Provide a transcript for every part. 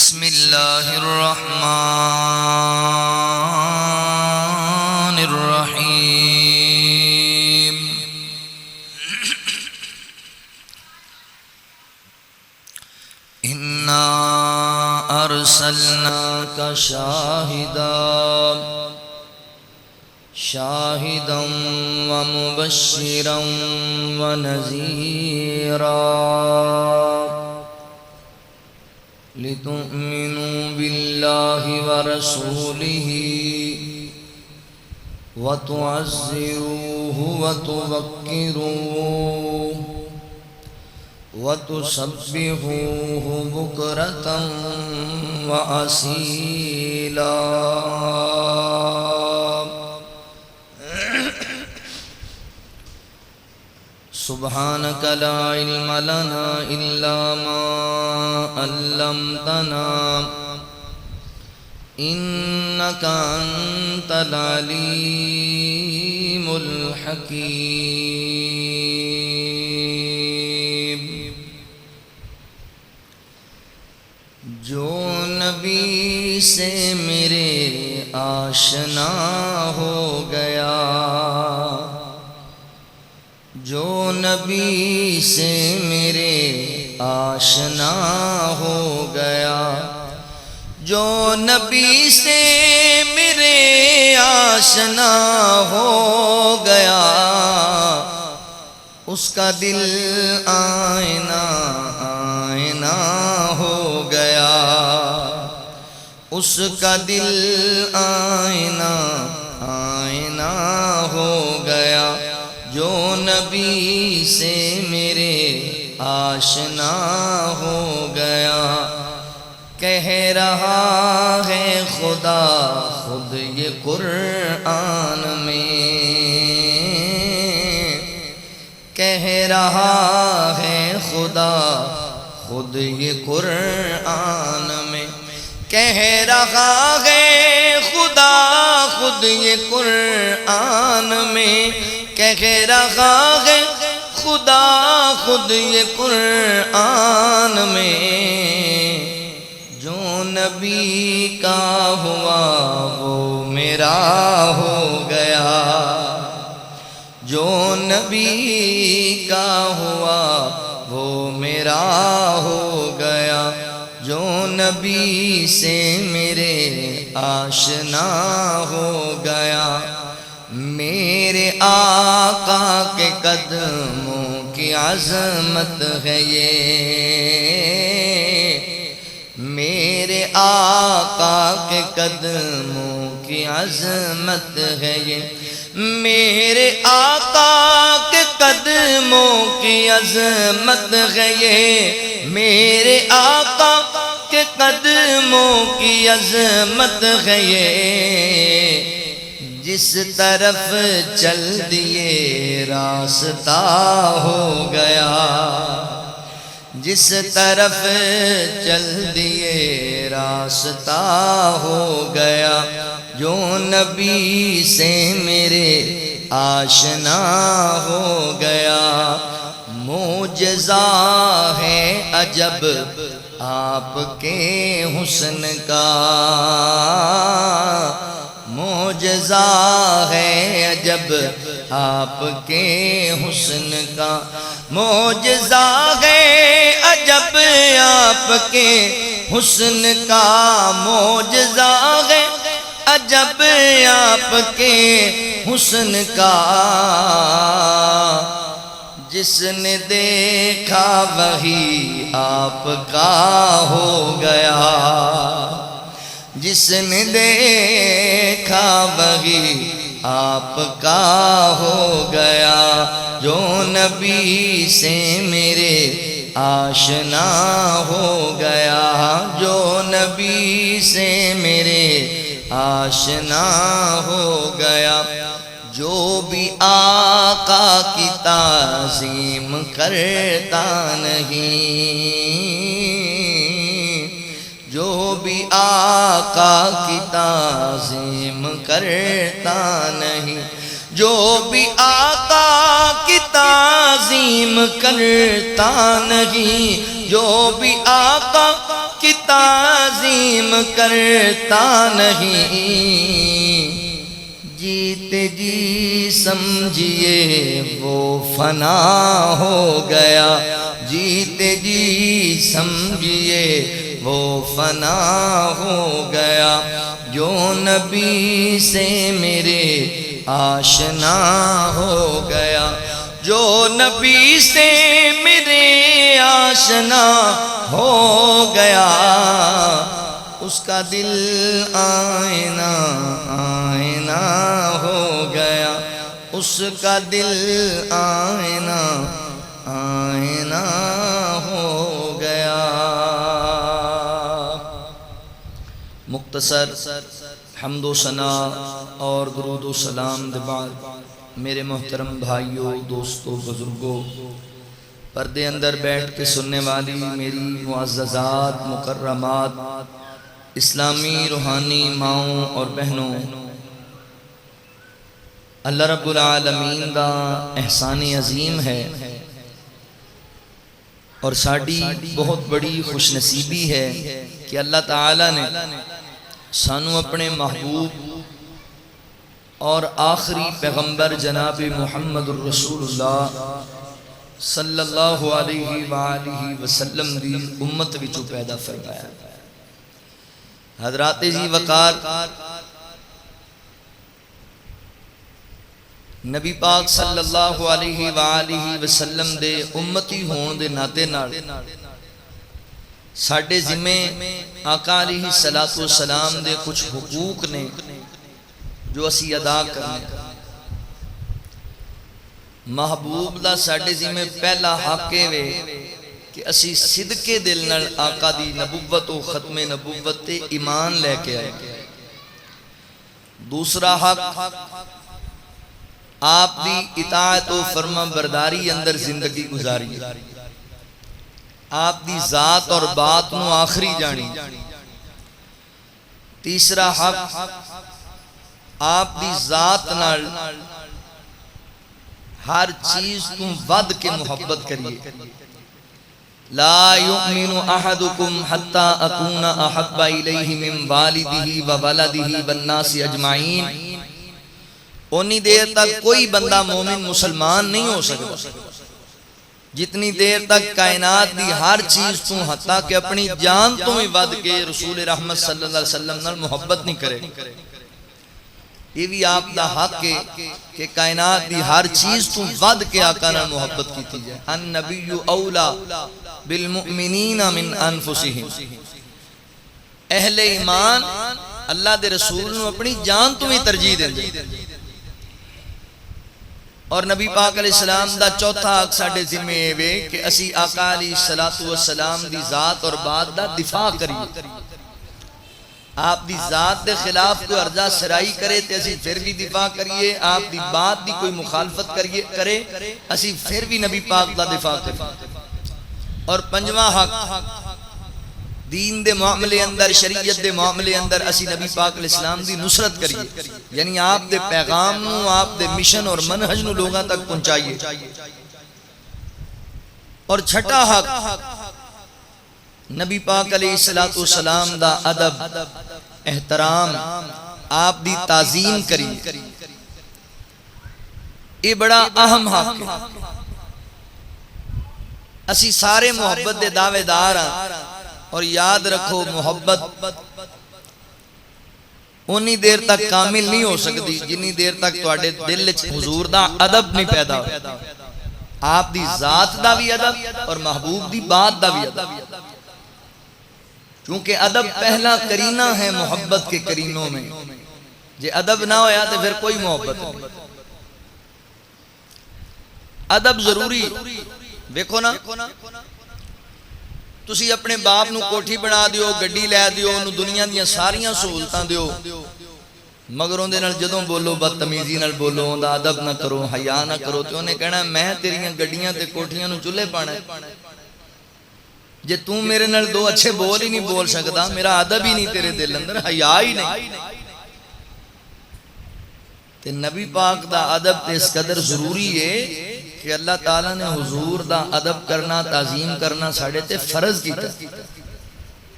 بسم اللہ الرحمن الرحیم انا ارسلناک شاہدا ومبشرا ونذیرا لتؤمنوا بالله ورسوله وتعزروه وتوقروه وتسبحوه بكرة وأصيلا سبحانك لا علم لنا إلا ما علمتنا إنك أنت العليم الحكيم جو نبی سے میرے آشنا ہو گیا، جو نبی سے میرے آشنا ہو گیا، جو نبی سے میرے آشنا ہو گیا، اس کا دل آئینہ آئینہ ہو گیا، اس کا دل آئینہ آئینہ ہو گیا، جو نبی سے میرے آشنا ہو گیا۔ کہہ رہا ہے خدا خود یہ قرآن میں، کہہ رہا ہے خدا خود یہ قرآن میں، کہہ رہا ہے خدا خود یہ قرآن میں، کہہ رہا ہے خدا خود یہ قرآن میں، جو نبی کا ہوا وہ میرا ہو گیا، جو نبی کا ہوا وہ میرا ہو گیا، جو نبی سے میرے آشنا ہو گیا۔ میرے آقا کے قدموں کی عظمت ہے یہ، میرے آقا کے قدموں کی عظمت ہے یہ، میرے آقا کے قدموں کی عظمت ہے یہ، میرے آقا کے قدموں کی عظمت ہے یہ، جس طرف چل دیے راستہ ہو گیا، جس طرف چل دیے راستہ ہو گیا، جو نبی سے میرے آشنا ہو گیا۔ معجزہ ہے عجب آپ کے حسن کا، معجزہ ہے عجب آپ کے حسن کا، معجزہ ہے عجب آپ کے حسن کا، معجزہ ہے عجب آپ کے حسن کا، جس نے دیکھا وہی آپ کا ہو گیا، جس نے دیکھا وہی آپ کا ہو گیا، جو نبی سے میرے آشنا ہو گیا، جو نبی سے میرے آشنا ہو گیا، جو بھی آقا کی تعظیم کرتا نہیں، جو بھی آقا کی تعظیم کرتا نہیں، جو بھی آقا کی تعظیم کرتا نہیں، جو بھی آقا کی تعظیم تعظیم کرتا نہیں، جیتے جی سمجھیے وہ فنا ہو گیا، جیتے جی سمجھیے وہ فنا ہو گیا، جو نبی سے میرے آشنا ہو گیا، جو نبی سے میرے آشنا ہو گیا، اس کا دل آئینہ آئینہ ہو گیا، اس کا دل آئینہ آئینہ ہو گیا۔ مختصر حمد و ثنا اور درود و سلام دے بعد میرے محترم بھائیوں، دوستوں، بزرگوں، پردے اندر بیٹھ کے سننے والی میری معززات، مکرمات، اسلامی روحانی ماؤں اور بہنوں، اللہ رب العالمین دا احسان عظیم ہے اور ساڑی بہت بڑی خوش نصیبی ہے کہ اللہ تعالیٰ نے سانو اپنے محبوب اور آخری پیغمبر جناب محمد الرسول اللہ صلی اللہ علیہ وآلہ وسلم دی امت وچوں پیدا فرمایا۔ حضرات جی وقار، نبی پاک صلی اللہ علیہ وآلہ وسلم دے امتی ہون دے ناتے نال ساڑھے ذمے آقا علیہ السلام دے کچھ حقوق نے جو اسی ادا کرنے۔ محبوب دا ساڑھے ذمے پہلا حق وے کہ اسی صدقے دل نال آقا دی نبوت و ختم نبوت تے ایمان لے کے آئے۔ دوسرا حق آپ دی اطاعت و فرما برداری اندر زندگی گزاری، آپ دی ذات اور بات نو آخری جانی۔ تیسرا حق آپ دی ذات نال ہر چیز تم ود کے محبت کریے۔ لا یؤمن احدکم حتی اکون احب الیہ من والدہ وولدہ والناس اجمعین، انی دیر تک کوئی بندہ مومن مسلمان نہیں ہو سکتا جتنی دیر تک کائنات دی ہر چیز تو حتیٰ کہ اپنی جان تو ہی ود کے رسول رحمت صلی اللہ علیہ وسلم نال محبت نہیں کرے۔ یہ بھی آپ دا حق ہے کہ کائنات دی ہر چیز تو ود کے آقا نال محبت کی جائے۔ النبی اولا بالمؤمنین من انفسہم، اہل ایمان اللہ دے رسول نو اپنی جان تو ہی ترجیح دیں دے۔ اور نبی پاک علیہ السلام دا چوتھا حق ساڑھے ذمہ وے کہ اسی آقا علیہ السلام دی ذات اور بات دا دفاع کریے۔ آپ دی ذات دے خلاف کوئی عرضہ سرائی کرے تے اسی پھر بھی دفاع کریے، آپ دی بات دی کوئی مخالفت کرے اسی پھر بھی نبی پاک دا دفاع کریے۔ اور پنجواں حق دین دے معاملے اندر، شریعت دے معاملے اندر اسی نبی پاک علیہ السلام دی نصرت کریے، یعنی آپ دے پیغام نو، آپ دے مشن اور منہج نو لوگاں تک پہنچائیے۔ اور چھٹا حق نبی پاک علیہ السلام دا ادب، احترام، آپ دی تعظیم کریے۔ یہ بڑا اہم حق ہے۔ اسی سارے محبت دے دعوے دار ہیں، اور یاد رکھو محبت انی دیر تک کامل نہیں ہو سکتی جنی دیر تک تواڈے دل وچ حضور دا ادب نہیں پیدا ہو، آپ دی ذات دا بھی ادب اور محبوب دی بات دا بھی ادب، کیونکہ ادب پہلا کرینہ ہے محبت کے کرینوں میں۔ جے ادب نہ ہویا تو پھر کوئی محبت نہیں۔ ادب ضروری، دیکھو نا تسی اپنے باپ نو کوٹھی بنا دیو، گڈی لے دیو، انہوں دنیا دیاں ساریاں سہولتاں دیو، مگر اون دے نال جدوں بولو بدتمیزی نال بولو، اون دا ادب نہ کرو، حیا نہ کرو، تے انہیں کہنا میں تیریاں گڈیاں تے کوٹھیاں نو چولہے پانا ہے۔ جے توں میرے نال دو اچھے بول ہی نہیں بول سکدا، میرا ادب ہی نہیں تیرے دل اندر، حیا ہی نہیں۔ تے نبی پاک دا ادب تے اس قدر ضروری ہے کہ اللہ تعالیٰ نے حضور دا ادب کرنا، تعظیم کرنا ساڑھے تے فرض کیتا۔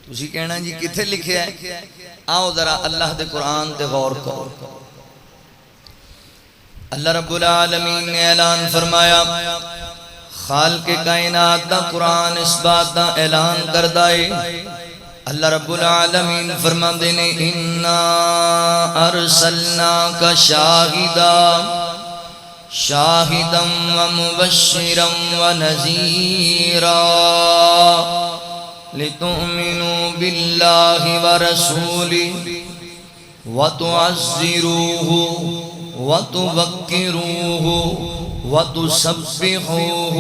تسی کہنا جی کتھے لکھیا ہے؟ آؤ ذرا اللہ دے قرآن دے غور کرو۔ اللہ رب العالمین نے اعلان فرمایا، خالق کائنات دا قرآن اس بات دا اعلان کردائے۔ اللہ رب العالمین فرماندے نے اِنَّا أَرْسَلْنَاكَ شَاهِدًا وَمُبَشِّرًا وَنَذِيرًا لِتُؤْمِنُوا بِاللَّهِ وَرَسُولِهِ وَتُعَزِّرُوهُ وَتُوَقِّرُوهُ وَتُسَبِّحُوهُ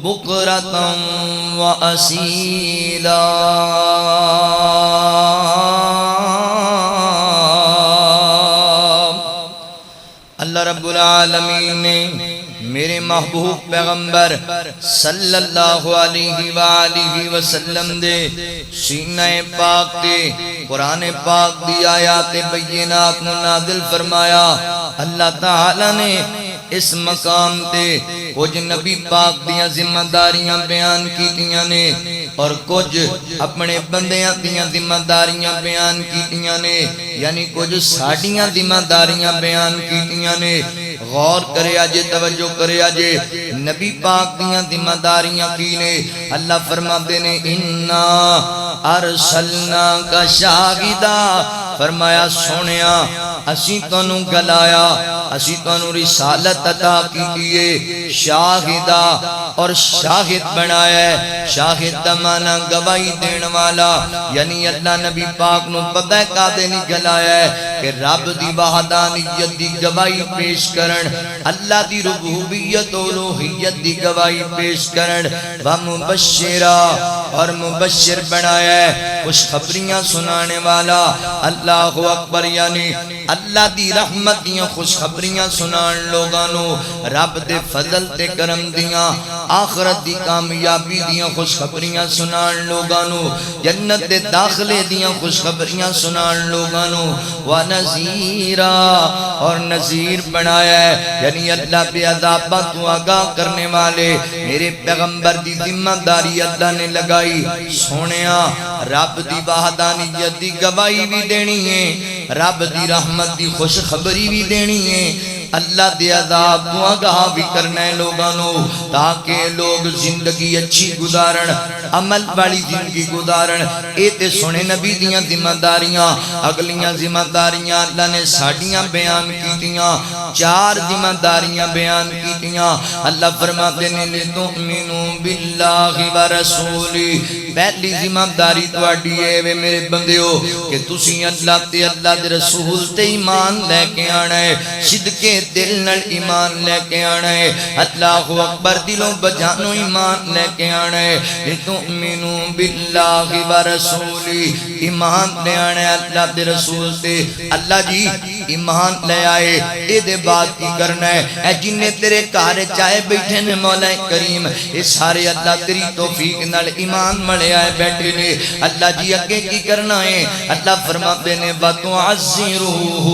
بُكْرَةً وَأَصِيلًا۔ اللہ رب العالمین نے میرے محبوب پیغمبر صلی اللہ علیہ وآلہ وسلم دے سینہ پاک دے قرآن پاک دی آیات بینات نازل فرمایا۔ اللہ تعالی نے اس مقام تے کچھ نبی پاک دیاں ذمہ داریاں بیان کیتیاں نے اور کچھ اپنے بندیاں دیاں ذمہ داریاں بیان کیتیاں نے، یعنی کچھ ساڑیاں ذمہ داریاں بیان کیتیاں نے۔ غور کرے آجے، توجہ کرے آجے، نبی پاک دیاں ذمہ داریاں کی نے۔ اللہ فرماتے نے اِنَّا أَرْسَلْنَاكَ شَاهِدًا، فرمایا سونیا اسی تانوں گلایا، اسی تانوں رسالت عطا کیتی، شاہدہ اور شاہد بنایا ہے۔ شاہد دا معنی گواہی دین والا، یعنی اللہ نبی پاک نو پتہ ہے کادے نہیں گلایا ہے کہ رب دی وحدانیت دی گواہی پیش کرن، اللہ دی ربوبیت و الوہیت دی گواہی پیش کرن، ومبشرا اور مبشر بنایا ہے، خوشخبریاں سنانے والا۔ اللہ اکبر، یعنی اللہ دی رحمت دیاں خوشخبریاں سنان لوگانو، رب دے فضل تے کرم دیاں، آخرت دی کامیابی دیاں خوشخبریاں سنان لوگانو، جنت دے داخلے دیاں خوشخبریاں سنان لوگانو، ونذیرا اور نذیر بنایا ہے، یعنی اللہ پہ عذابہ تو آگاہ کرنے والے۔ میرے پیغمبر دی ذمہ داری اللہ نے لگائی، سونیا رب دی وحدانیت دی گواہی بھی دینی ہے، رب دی رحمت دی خوشخبری بھی دینی ہے، اللہ دے عذاب تو آگاہ بھی کرنا ہے لوگانو، تاکہ لوگ زندگی اچھی گزارن، عمل والی زندگی گزارن۔ اے تے سنے نبی دیاں ذمہ داریاں، اگلیاں ذمہ داریاں اللہ نے ساڑیاں بیان کیتیاں، چار ذمہ داریاں بیان کیتیاں۔ اللہ فرماتے ہیں لِتُؤْمِنُوا بِاللَّهِ وَرَسُولِهِ، پہلی ذمہ داری تواڈی ہے وے میرے بندیو کہ تسی اللہ تے اللہ دے رسول تے ایمان لے کے آنا ہے، صدقے دل نال ایمان لے کے آنا ہے، اللہ اکبر دلوں بجانو ایمان لے کے آنا ہے۔ لِتُؤْمِنُوا بِاللَّهِ وَرَسُولِهِ، ایمان لے آنا ہے اللہ دے رسول تے۔ اللہ جی ایمان لے آئے، اے دے بعد کی کرنا ہے؟ اے جنہیں تیرے کارے چاہے بیٹھے نے مولا کریم، اے سارے اللہ تیری توفیق نال ایمان ملے آئے بیٹھے نے۔ اللہ جی اگے کی کرنا ہے؟ اللہ فرماتے نے وَتُعَزِّرُوهُ،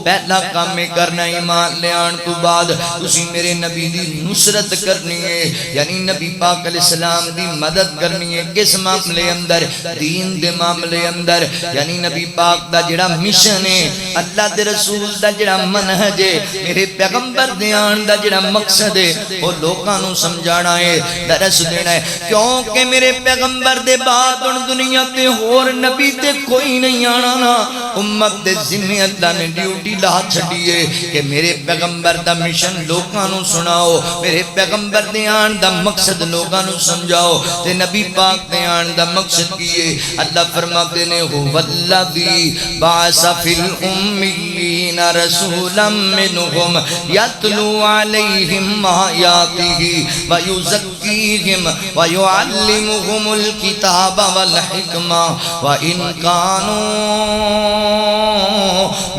پہلا کام میں کرنا ایمان لے آن تو بعد تسی میرے نبی دی نصرت کرنی ہے، یعنی نبی پاک علیہ السلام دی مدد کرنی ہے۔ کس معاملے اندر؟ دین دے معاملے اندر، یعنی نبی پاک دا جڑا مشن ہے، اللہ دے رسول دا جڑا منہج ہے، میرے پیغمبر دے آن دا جڑا مقصد ہے، وہ لوگاں نو سمجھانا ہے، درس دینا ہے، کیونکہ میرے پیغمبر دے بعد ان دنیا تے اور نبی تے کوئی نہیں آنا نا۔ امت دے ذمہ اللہ نے ڈیوٹی لا چھڑی ہے کہ میرے پیغمبر دا مشن لوگاں نو سناؤ، میرے پیغمبر دے آن دا مقصد لوگاں نو سمجھاؤ، تے نبی پاک دے آن دا مقصد کیے۔ اللہ فرماتے نے هُوَ الَّذِي بَعَثَ فِي الْأُمِّيِّينَ رَسُولًا مِّنْهُمْ يَتْلُو عَلَيْهِمْ آيَاتِهِ وَيُزَكِّيهِمْ وَيُعَلِّمُهُمُ الْكِتَابَ وَالْحِكْمَةَ وَإِنْ كَانُوا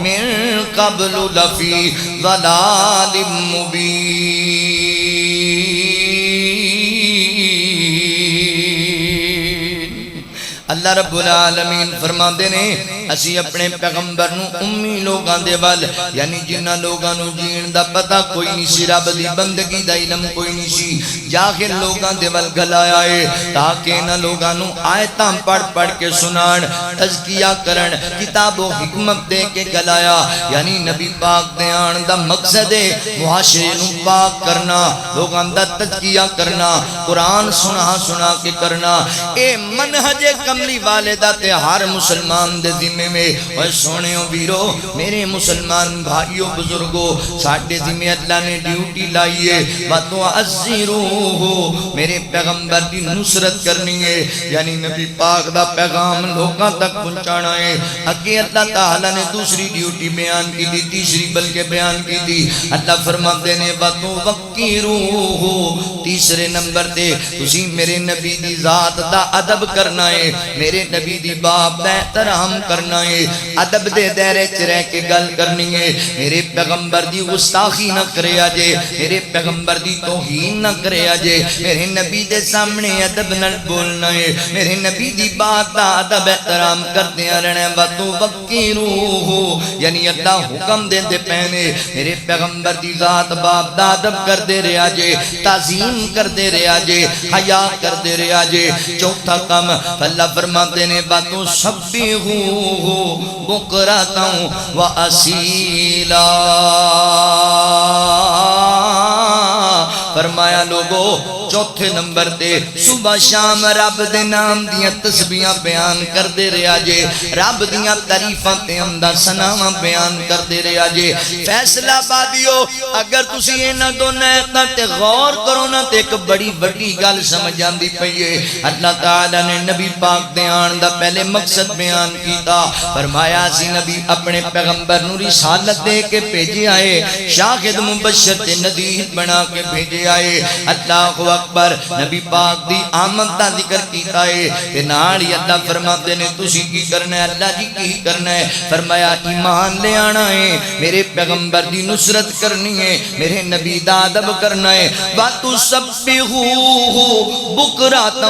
مِنْ قَبْلُ لَفِي ضَلَالٍ مُبِينٍ۔ اللہ رب العالمین فرماندے نے اسی اپنے پیغمبر نو امی لوگاں دے ول یعنی جنہ لوگاں نو جین دا پتہ کوئی نہیں سی رب دی بندگی دا علم کوئی نہیں سی جاہل لوگاں دے ول گلایا ہے تاکہ انہاں لوگاں نو آیتاں پڑھ پڑھ کے سنان تزکیہ کرن کتاب و حکمت دے کے گلایا یعنی نبی پاک دے آن دا مقصد ہے معاشرے نو پاک کرنا لوگاں دا تزکیہ کرنا قرآن سنا کے کرنا اے منہج کملی والدہ تے ہر مسلمان دے ذمہ میں اور سونےوں ویرو میرے مسلمان بھائیوں بزرگوں ساڑھے ذمہ اللہ نے ڈیوٹی لائیے وَتُعَزِّرُوهُ میرے پیغمبر دی نصرت کرنی ہے یعنی نبی پاک دا پیغام لوگاں تک پہنچانا ہے اگے اللہ تعالیٰ نے دوسری ڈیوٹی بیان کی دی تیسری بلکہ بیان کی دی اللہ فرماتے نے وَتُوَقِّرُوهُ تیسرے نمبر تے تسی میرے نبی دی ذات دا ادب کرنا ہے میرے نبی دی باپ دا احترام کرنا ہے ادب دے دائرے چ رہ کے گل کرنی ہے میرے پیغمبر دی گستاخی نہ کرے آجے میرے پیغمبر دی توہین نہ کرے آجے میرے نبی دے سامنے ادب نہ بولنا ہے میرے نبی دی بات دا ادب احترام کرتے رہنا وَتُوَقِّرُوهُ یعنی اللہ حکم دے دے پہنے میرے پیغمبر دی ذات باپ دا ادب کر دے رہے آجے تعظیم کر دے رہے آجے حیاء کر دے رہے آجے چوتھا کم اللہ فرماتے نے باتوں سبحوہ بکرتا و اسیلا فرمایا لوگو چوتھے نمبر تے صبح شام رب دے نام دیاں تسبیحاں بیان کر دے رہا جے رب دیاں تعریفاں تے حمداں ثناواں بیان کر دے رہا جے فیصلہ بادیو اگر تسی انہاں دونوں آیتاں تے غور کرو نا تے ایک بڑی وڈی گل سمجھ آندی پئی ہے اللہ تعالی نے نبی پاک دے آن دا پہلے مقصد بیان کیتا فرمایا سی نبی اپنے پیغمبر نو رسالت دے کے بھیجے آئے شاہد مبشر تے نذیر بنا کے بھیجے آئے اللہ اکبر نبی پاک دی آمد دا ذکر کیتا ہے تے نال ہی اللہ فرماتے نے تسی کی کرنا ہے اللہ جی کی کرنا ہے فرمایا ایمان لے آنا ہے میرے پیغمبر دی نصرت کرنی ہے میرے نبی دا ادب کرنا ہے وَتُسَبِّحُوهُ بُكْرَةً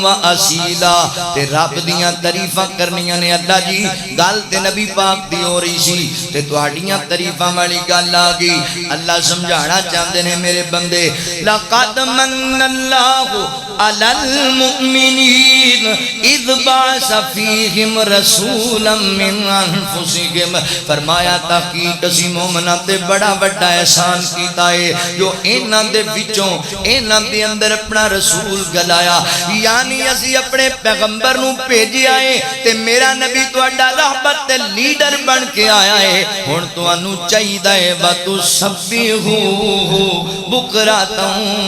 وَأَصِيلًا تے رب دیاں تعریفاں کرنیاں نے اللہ جی گل تے نبی پاک دی ہو رہی سی تے تہاڈیاں تعریفاں والی گل آ گئی اللہ سمجھانا چاہتے ہیں میرے بندے لَقَدْ مَنَّ اللَّهُ عَلَى الْمُؤْمِنِينَ اِذْ بَعَثَ فِيهِمْ رَسُولًا مِّنْ أَنفُسِهِمْ فرمایا تحقیق اسی مومنہ تے بڑا بڑا احسان کیتا ہے جو انہاں دے وچوں انہاں دے اندر اپنا رسول گلایا یعنی اسی اپنے پیغمبر نو بھیجے آئے تے میرا نبی تہاڈا رہبر تے لیڈر بن کے آیا ہے ہن تانوں چاہیدا ہے وَتُسَبِّحُوهُ بُكْرَةً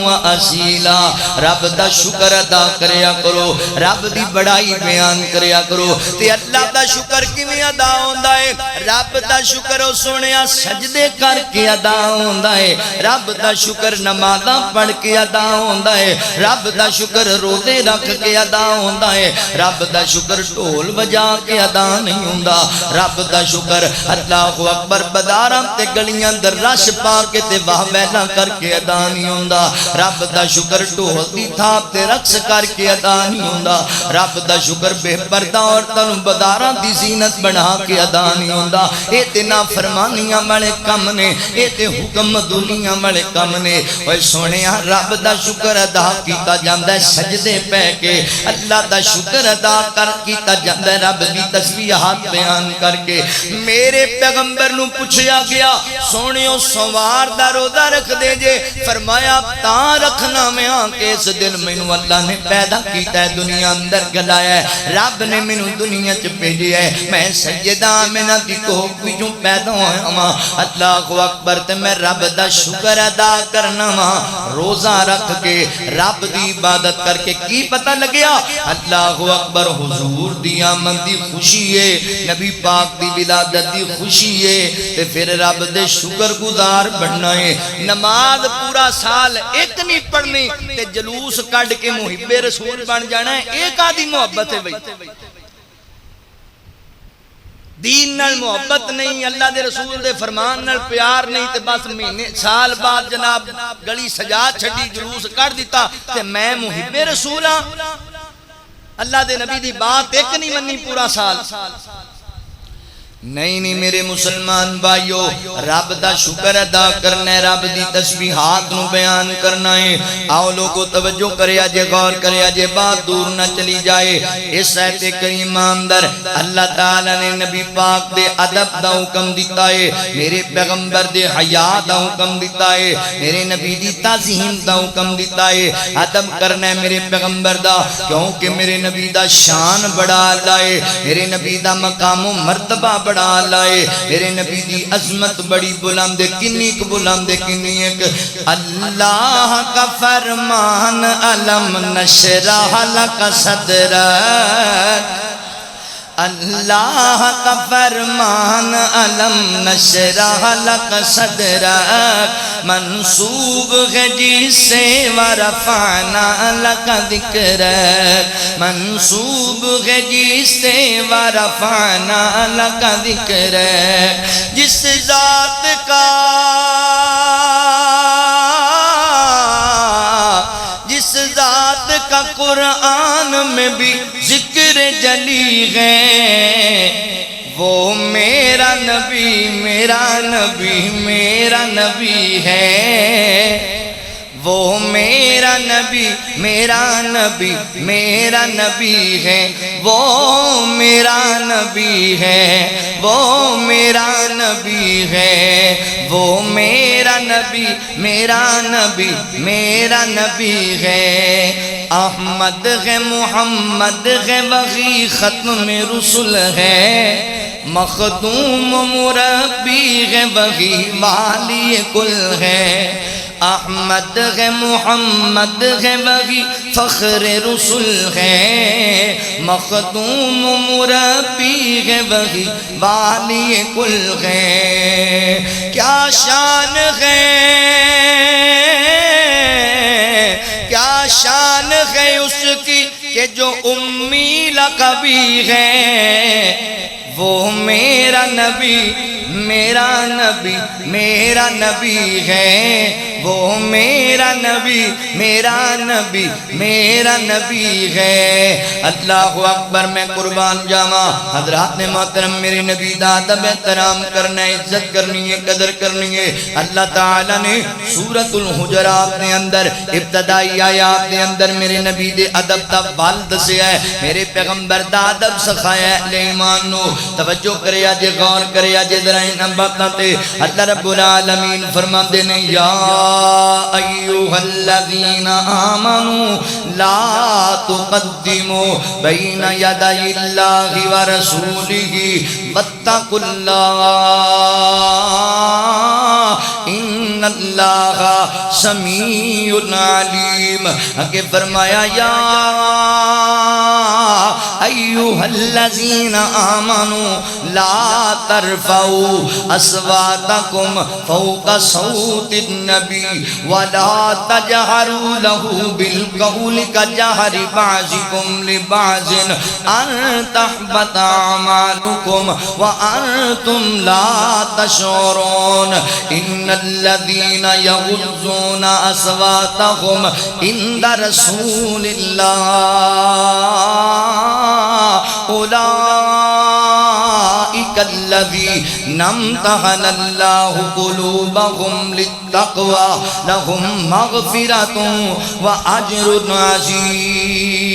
وَأَصِيلًا رب دا شکر ادا کریا کرو رب دی بڑائی بیان کریا کرو تے اللہ دا شکر کیویں ادا ہوندا ہے رب دا شکر او سونیا سجدے کر کے ادا ہوندا ہے رب دا شکر نمازاں پڑھ کے ادا ہوندا ہے رب دا شکر روزے رکھ کے ادا ہوندا ہے رب دا شکر ڈھول بجا کے ادا نہیں ہوندا رب دا شکر اللہ اکبر بازاراں تے گلیاں اندر رش پا کے تے واہ ویلا کر کے ادا نہیں ہوندا رب دا شکر ڈھول دی تھاپ تے رقص کر کے ادا نہیں ہوندا رب دا شکر بے پردہ عورتاں نوں بازاراں دی زینت بنا کے ادا نہیں ہوندا اے تے نافرمانیاں والے کم نے اے تے حکم دنیا والے کم نے اوے سونیا رب دا شکر ادا کیتا جاندا ہے سجدے پہ کے اللہ دا شکر ادا کر کیتا جاندا ہے رب دی تسبیحات بیان کر کے میرے پیغمبر نو پوچھیا گیا سونیو سوار دا روزہ رکھ دے جے فرمایا تاں رکھنا میں ہاں کہ اس دن مینوں اللہ نے پیدا کیتا ہے دنیا اندر گلایا ہے رب نے مینوں دنیا چ بھیجیا ہے میں سیدہ آمنہ دی کوکھ وچوں پیدا ہویا ہاں اللہ اکبر تے میں رب دا شکر ادا کرنا ہاں روزہ رکھ کے رب دی عبادت کر کے کی پتہ لگیا اللہ اکبر حضور دی آمد دی خوشی ہے نبی پاک دی ولادت دی خوشی ہے تے پھر رب دے شکر گزار بننا ہے نماز پورا سال ایک نہیں پڑھنی تے جلوس کڈ کے محب رسول بن جانا ہے ایک آدھی محبت ہے بھائی دین نال محبت نہیں اللہ دے رسول دے فرمان نال پیار نہیں تے بس مہینے سال بعد جناب گلی سجا چھڈی جلوس کر دیتا تے میں محب رسول ہاں اللہ دے نبی دی بات ایک نہیں منی پورا سال نہیں میرے مسلمان بھائیو رب دا شکر ادا کرنا ہے رب دی تسبیحات نو بیان کرنا ہے آؤ لوگو توجہ کرے آجے غور کرے آجے بات دور نہ چلی جائے اس آیت کریم اندر اللہ تعالیٰ نے نبی پاک دے ادب دا حکم دیتا ہے میرے پیغمبر دے حیا دا حکم دیتا ہے میرے نبی دی تعظیم دا حکم دیتا ہے ادب کرنا ہے میرے پیغمبر دا کیونکہ میرے نبی دا شان بڑا لائے میرے نبی دا مقام و مرتبہ بڑا لائے میرے نبی دی عظمت بڑی بلند کنی ایک بلند کنی ایک اللہ کا فرمان علم نشرح لک صدرک اللہ کا فرمان علم نشرح لک صدرک منصوب ہے جس سے ورفعنا لک ذکرک منصوب ہے جس سے ورفعنا لک ذکرک جس ذات کا قرآن میں بھی ذکر جلی ہے وہ میرا نبی میرا نبی میرا نبی ہے وہ میرا نبی میرا نبی میرا نبی ہے وہ میرا نبی ہے وہ میرا نبی ہے وہ میرا نبی میرا نبی میرا نبی ہے احمد ہے محمد ہے وہی ختم رسل ہے مخدوم مربی ہے وہی والی کل ہے احمد ہے محمد ہے وہی فخر رسول ہے مخدوم مربی ہے وہی والی کل ہے کیا شان ہے کیا شان ہے اس کی کہ جو امی لقبی ہے وہ میرا نبی میرا نبی میرا نبی ہے وہ میرا نبی میرا نبی میرا نبی ہے اللہ اکبر میں قربان جاما حضرات نے محترم میرے نبی دا ادب احترام کرنا ہے عزت کرنی ہے قدر کرنی ہے اللہ تعالیٰ نے سورۃ الحجرات نے اندر ابتدائی آیات نے اندر میرے نبی دے ادب دا والد سے ہے میرے پیغمبر دا ادب سکھایا ہے اہل ایمان نو توجہ کرے آجے غور کرے آجے ذرائن باتاتے اللہ رب العالمین فرما دینے یا ایوہ الذین آمنوا لا تقدموا بین یدی اللہ ورسولہ واتقوا اللہ ان اللہ سمیع علیم کہ فرمایا یا ایوہ الذین آمنوا لا ترفعوا اصواتکم فوق صوت النبی ولا تجہروا له بالقول كجہر بعضکم لبعض ان تحبط اعمالکم وانتم لا تشعرون ان الذین یغضون اصواتهم عند رسول اللہ اولئک الذین امتحن اللہ قلوبهم للتقوى لهم مغفرۃ واجر عظیم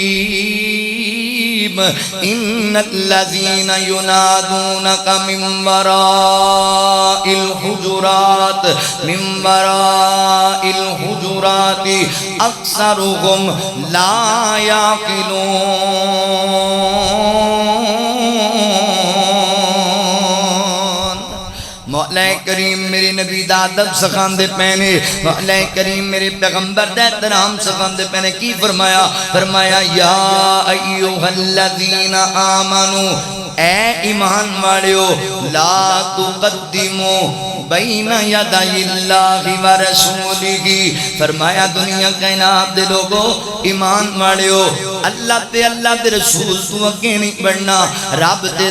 ان الذین ینادونک من وراء الحجرات من وراء الحجرات اکثرهم لا یعقلون مولا کریم میرے نبی دا ادب سکھاندے پہنے مولا کریم میرے پیغمبر دا احترام سکھاندے پہنے کی فرمایا فرمایا یا ایوہ الذین آمنوا اے ایمان والےو لا تقدمو بین یدی اللہ ورسولہ، فرمایا دنیا کائنات دے لوگو ایمان والےو اللہ دے رسول تو اگے نہیں بڑھنا، رب دے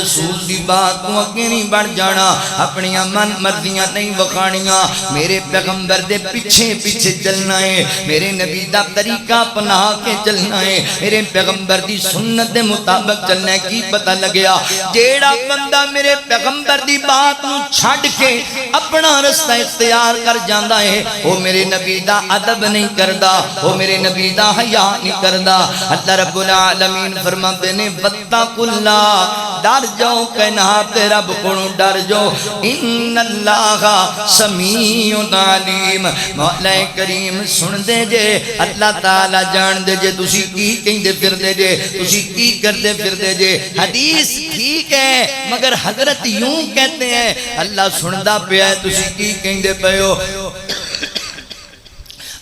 رسول دی بات تو اگے نہیں بڑھ جانا، اپنی من مرضیاں نہیں وکھانیاں، میرے پیغمبر دے پیچھے پیچھے چلنا ہے، میرے نبی دا طریقہ اپنا کے چلنا ہے، میرے پیغمبر دی سنت دے مطابق چلنا ہے۔ کی پتہ لگیا جیڑا بندہ میرے پیغمبر دی بات نو چھڈ کے اپنا رستہ اختیار کر جاندا ہے وہ میرے نبی دا ادب نہیں کردا، وہ میرے نبی دا حیا نہیں کردا۔ اللہ رب العالمین فرماتے نے واتقوا اللہ، ڈر جاؤ کائنات رب کو ڈر جاؤ، ان اللہ سمیع علیم، مولا کریم سن دے جے، اللہ تعالی جان دے جے تسی کی کہندے پھر دے جے، تسی کی کردے پھر دے جے۔ حدیث ٹھیک ہے مگر حضرت یوں کہتے ہیں اللہ سندا پیا ہے تسی کی کہندے پیو،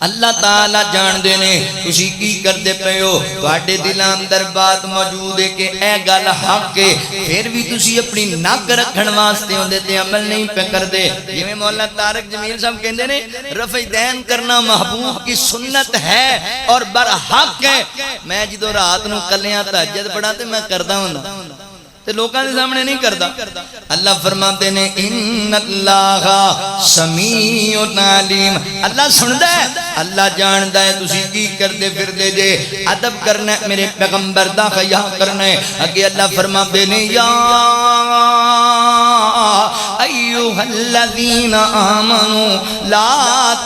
اللہ تعالی جان دے نے تسی کی کردے پیو، تواڈے دلاں اندر بات موجود ہے کہ اے گل حق ہے، پھر بھی تسی اپنی نک رکھن واسطے اون دے تے عمل نہیں پہ کردے۔ جویں مولا طارق جمیل صاحب کہندے نے رفع دین کرنا محبوب کی سنت ہے اور برحق ہے۔ میں جدوں رات نو کلیاں تہجد پڑھا تے میں کردا ہوندا تے لوکاں دے سامنے نہیں کردا۔ اللہ فرماتے نے ان اللہ سمیع علیم، اللہ سندا ہے، اللہ جاندا ہے تسی کی کردے پھردے جے، ادب کرنا ہے میرے پیغمبر دا، حیا کرنا ہے۔ اگے اللہ فرماتے نے یا ایھا الذین آمنوا لا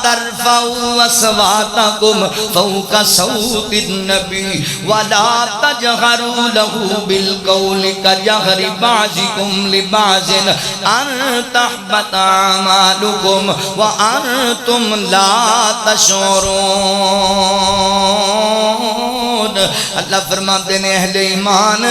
ترفعوا اصواتکم فوق صوت النبی ولا تجہروا له بالقول کجہر بعضکم لبعض ان تحبط اعمالکم وانتم لا تشعرون۔ اللہ فرماتے ہیں اہل ایمان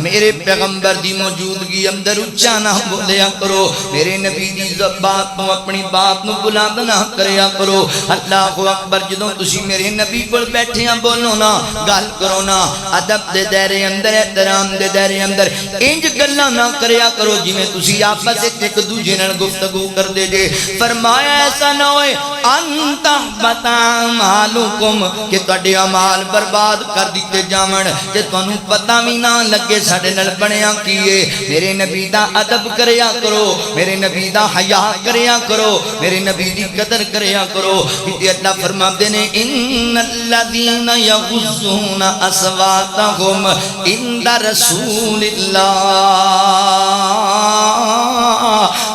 میرے پیغمبر دی موجودگی اندر اچھا نہ بولیا کرو، میرے نبی دی بات تو اپنی بات نو بلند نہ کریا کرو۔ اللہ اکبر، جدوں تسی میرے نبی کول بیٹھیاں بولو نا، گل کرو نا، ادب دے دائرے اندر، احترام دے دائرے اندر انج گلاں نہ کریا کرو جویں تسی آپس وچ ایک دوجے نال گفتگو کردے جے۔ فرمایا ایسا نہ ہوئے ان تحبط اعمالکم کہ تہاڈے اعمال برباد کر دیتے جاون تے تانوں پتہ وی نہ لگے ساڈے نال بنیا کی ہے۔ میرے نبی دا ادب کریا کرو، میرے نبی دا حیا کریا کرو، میرے نبی دی قدر کریا کرو۔ کہ اللہ فرماتے نے ان الذین یغضون اصواتهم عند رسول اللہ،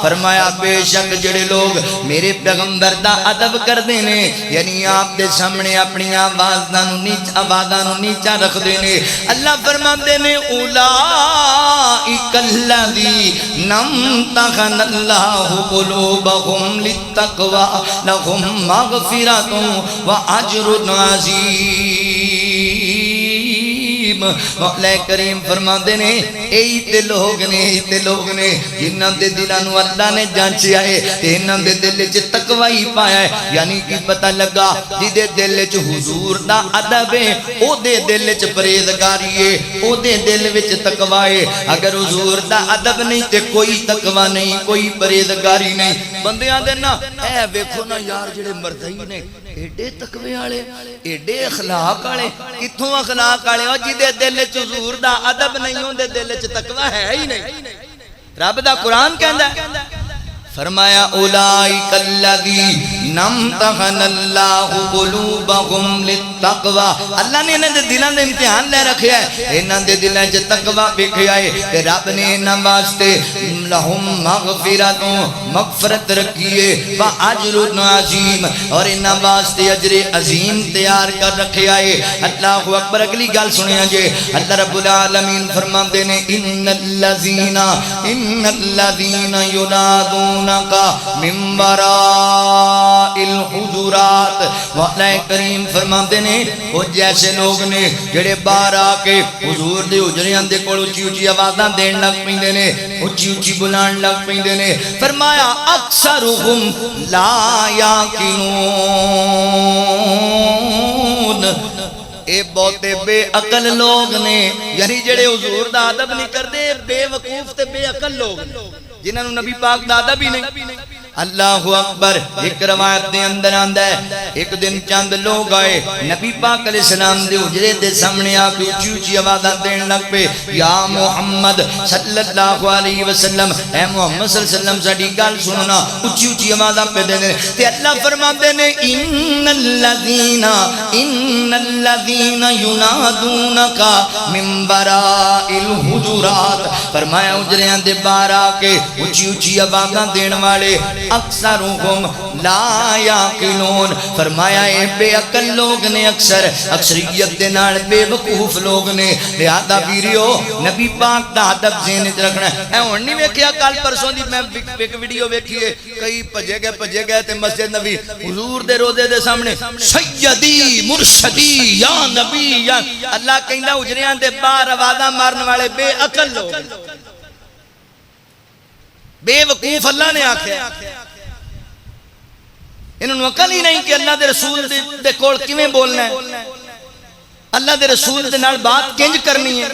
فرمایا بے شک جڑے لوگ میرے پیغمبر دا ادب کردے نے، یعنی آپ دے سامنے اپنی آوازاں نو نیچا رکھ دے نے، اللہ فرماتے نے اولئک الذین امتحن اللہ قلوبہم للتقوی لہم مغفرۃ واجر عظیم۔ مولا کریم فرماندے نے اے تے لوگ نے جنہاں دے دلاں نو اللہ نے جانچیا ہے تے انہاں دے دل وچ تقوی ہی پایا ہے، یعنی کہ پتہ لگا جدے دل وچ حضور دا ادب ہے او دے دل وچ پرہیزگاری ہے، او دے دل وچ تقوی ہے۔ اگر حضور دا ادب نہیں تے کوئی تقوی نہیں، کوئی پرہیزگاری نہیں۔ بندیاں دے نا اے ویکھو نا یار جڑے مردائی نے ایڈے تقوی والے، ایڈے اخلاق والے، کتھوں اخلاق والے او جدے دل وچ حضور دا ادب نہیں ہوندے دل وچ تقوی ہے ہی نہیں۔ رب دا قرآن کہندا ہے فرمایا اولئک الذین امتحن اللہ قلوبہم للتقوی، اللہ نے انہاں دے دلاں دے امتحان لے رکھیا ہے، انہاں دے دلاں وچ تقوی ویکھیا ہے تے رب نے انہاں واسطے لہم مغفرۃ مغفرت رکھی ہے واجر عظیم، اور انہاں واسطے اجر عظیم تیار کر رکھیا ہے۔ اللہ اکبر، اگلی گل سنیا جے، اللہ رب العالمین فرماتے نے ان الذین ینادون من وراء الحجرات، مولا کریم فرماتے نے وہ جیسے لوگ نے جڑے باہر آ کے حضور دے حجریاں دے کول اونچی اونچی آوازاں دین لگ پیندے نے، اونچی اونچی بلان لگ پیندے نے۔ فرمایا اکثرہم لا یاقلون، اے بہتے بے عقل لوگ نے، یعنی جڑے حضور دا ادب نہیں کرتے، بے وقوف تے بے عقل لوگ جنہاں نو نبی پاک دا ادب ہی نہیں۔ اللہ اکبر۔ ایک روایت دے اندر آندا ہے ایک دن چند لوگ آئے نبی پاک علیہ السلام دے حجرے دے سامنے آ کے اونچی اونچی آوازاں دین لگ پے، یا محمد صلی اللہ علیہ وسلم، اے محمد صلی اللہ علیہ وسلم ساڈی گل سننا، اونچی اونچی آوازاں پہ دے دے تے اللہ فرماندے نے ان الذین ینادونک من وراء الحجرات، فرمایا حجریاں دے باہر آ کے اونچی اونچی آوازاں دین والے اکثرهم لا یعقلون، فرمایا اے بے عقل لوگ نے، اکثریت دے نال بے وقوف لوگ نے۔ لہذا ویریو نبی پاک دا ادب ذہن وچ رکھنا ہے۔ اے ہن نہیں ویکھیا کل پرسوں دی میں ایک ویڈیو ویکھی ہے، کئی بھجے گئے تے مسجد نبی حضور دے روضے دے سامنے سیدی مرشدی یا نبی یا اللہ کہندا حجریاں دے باہر آوازاں مارن والے بے عقل لوگ، بے وقوف اللہ نے آکھیا۔ انہوں عقل ہی نہیں کہ اللہ دے رسول دے کول کیویں بولنا ہے، اللہ دے رسول دے نال بات کنج کرنی ہے۔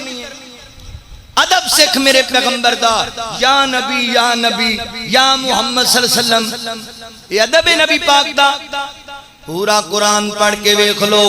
ادب سکھ میرے پیغمبر دا، یا نبی یا نبی یا محمد صلی اللہ علیہ وسلم، یہ ادب نبی پاک دا۔ پورا قرآن پڑھ کے ویکھ لو،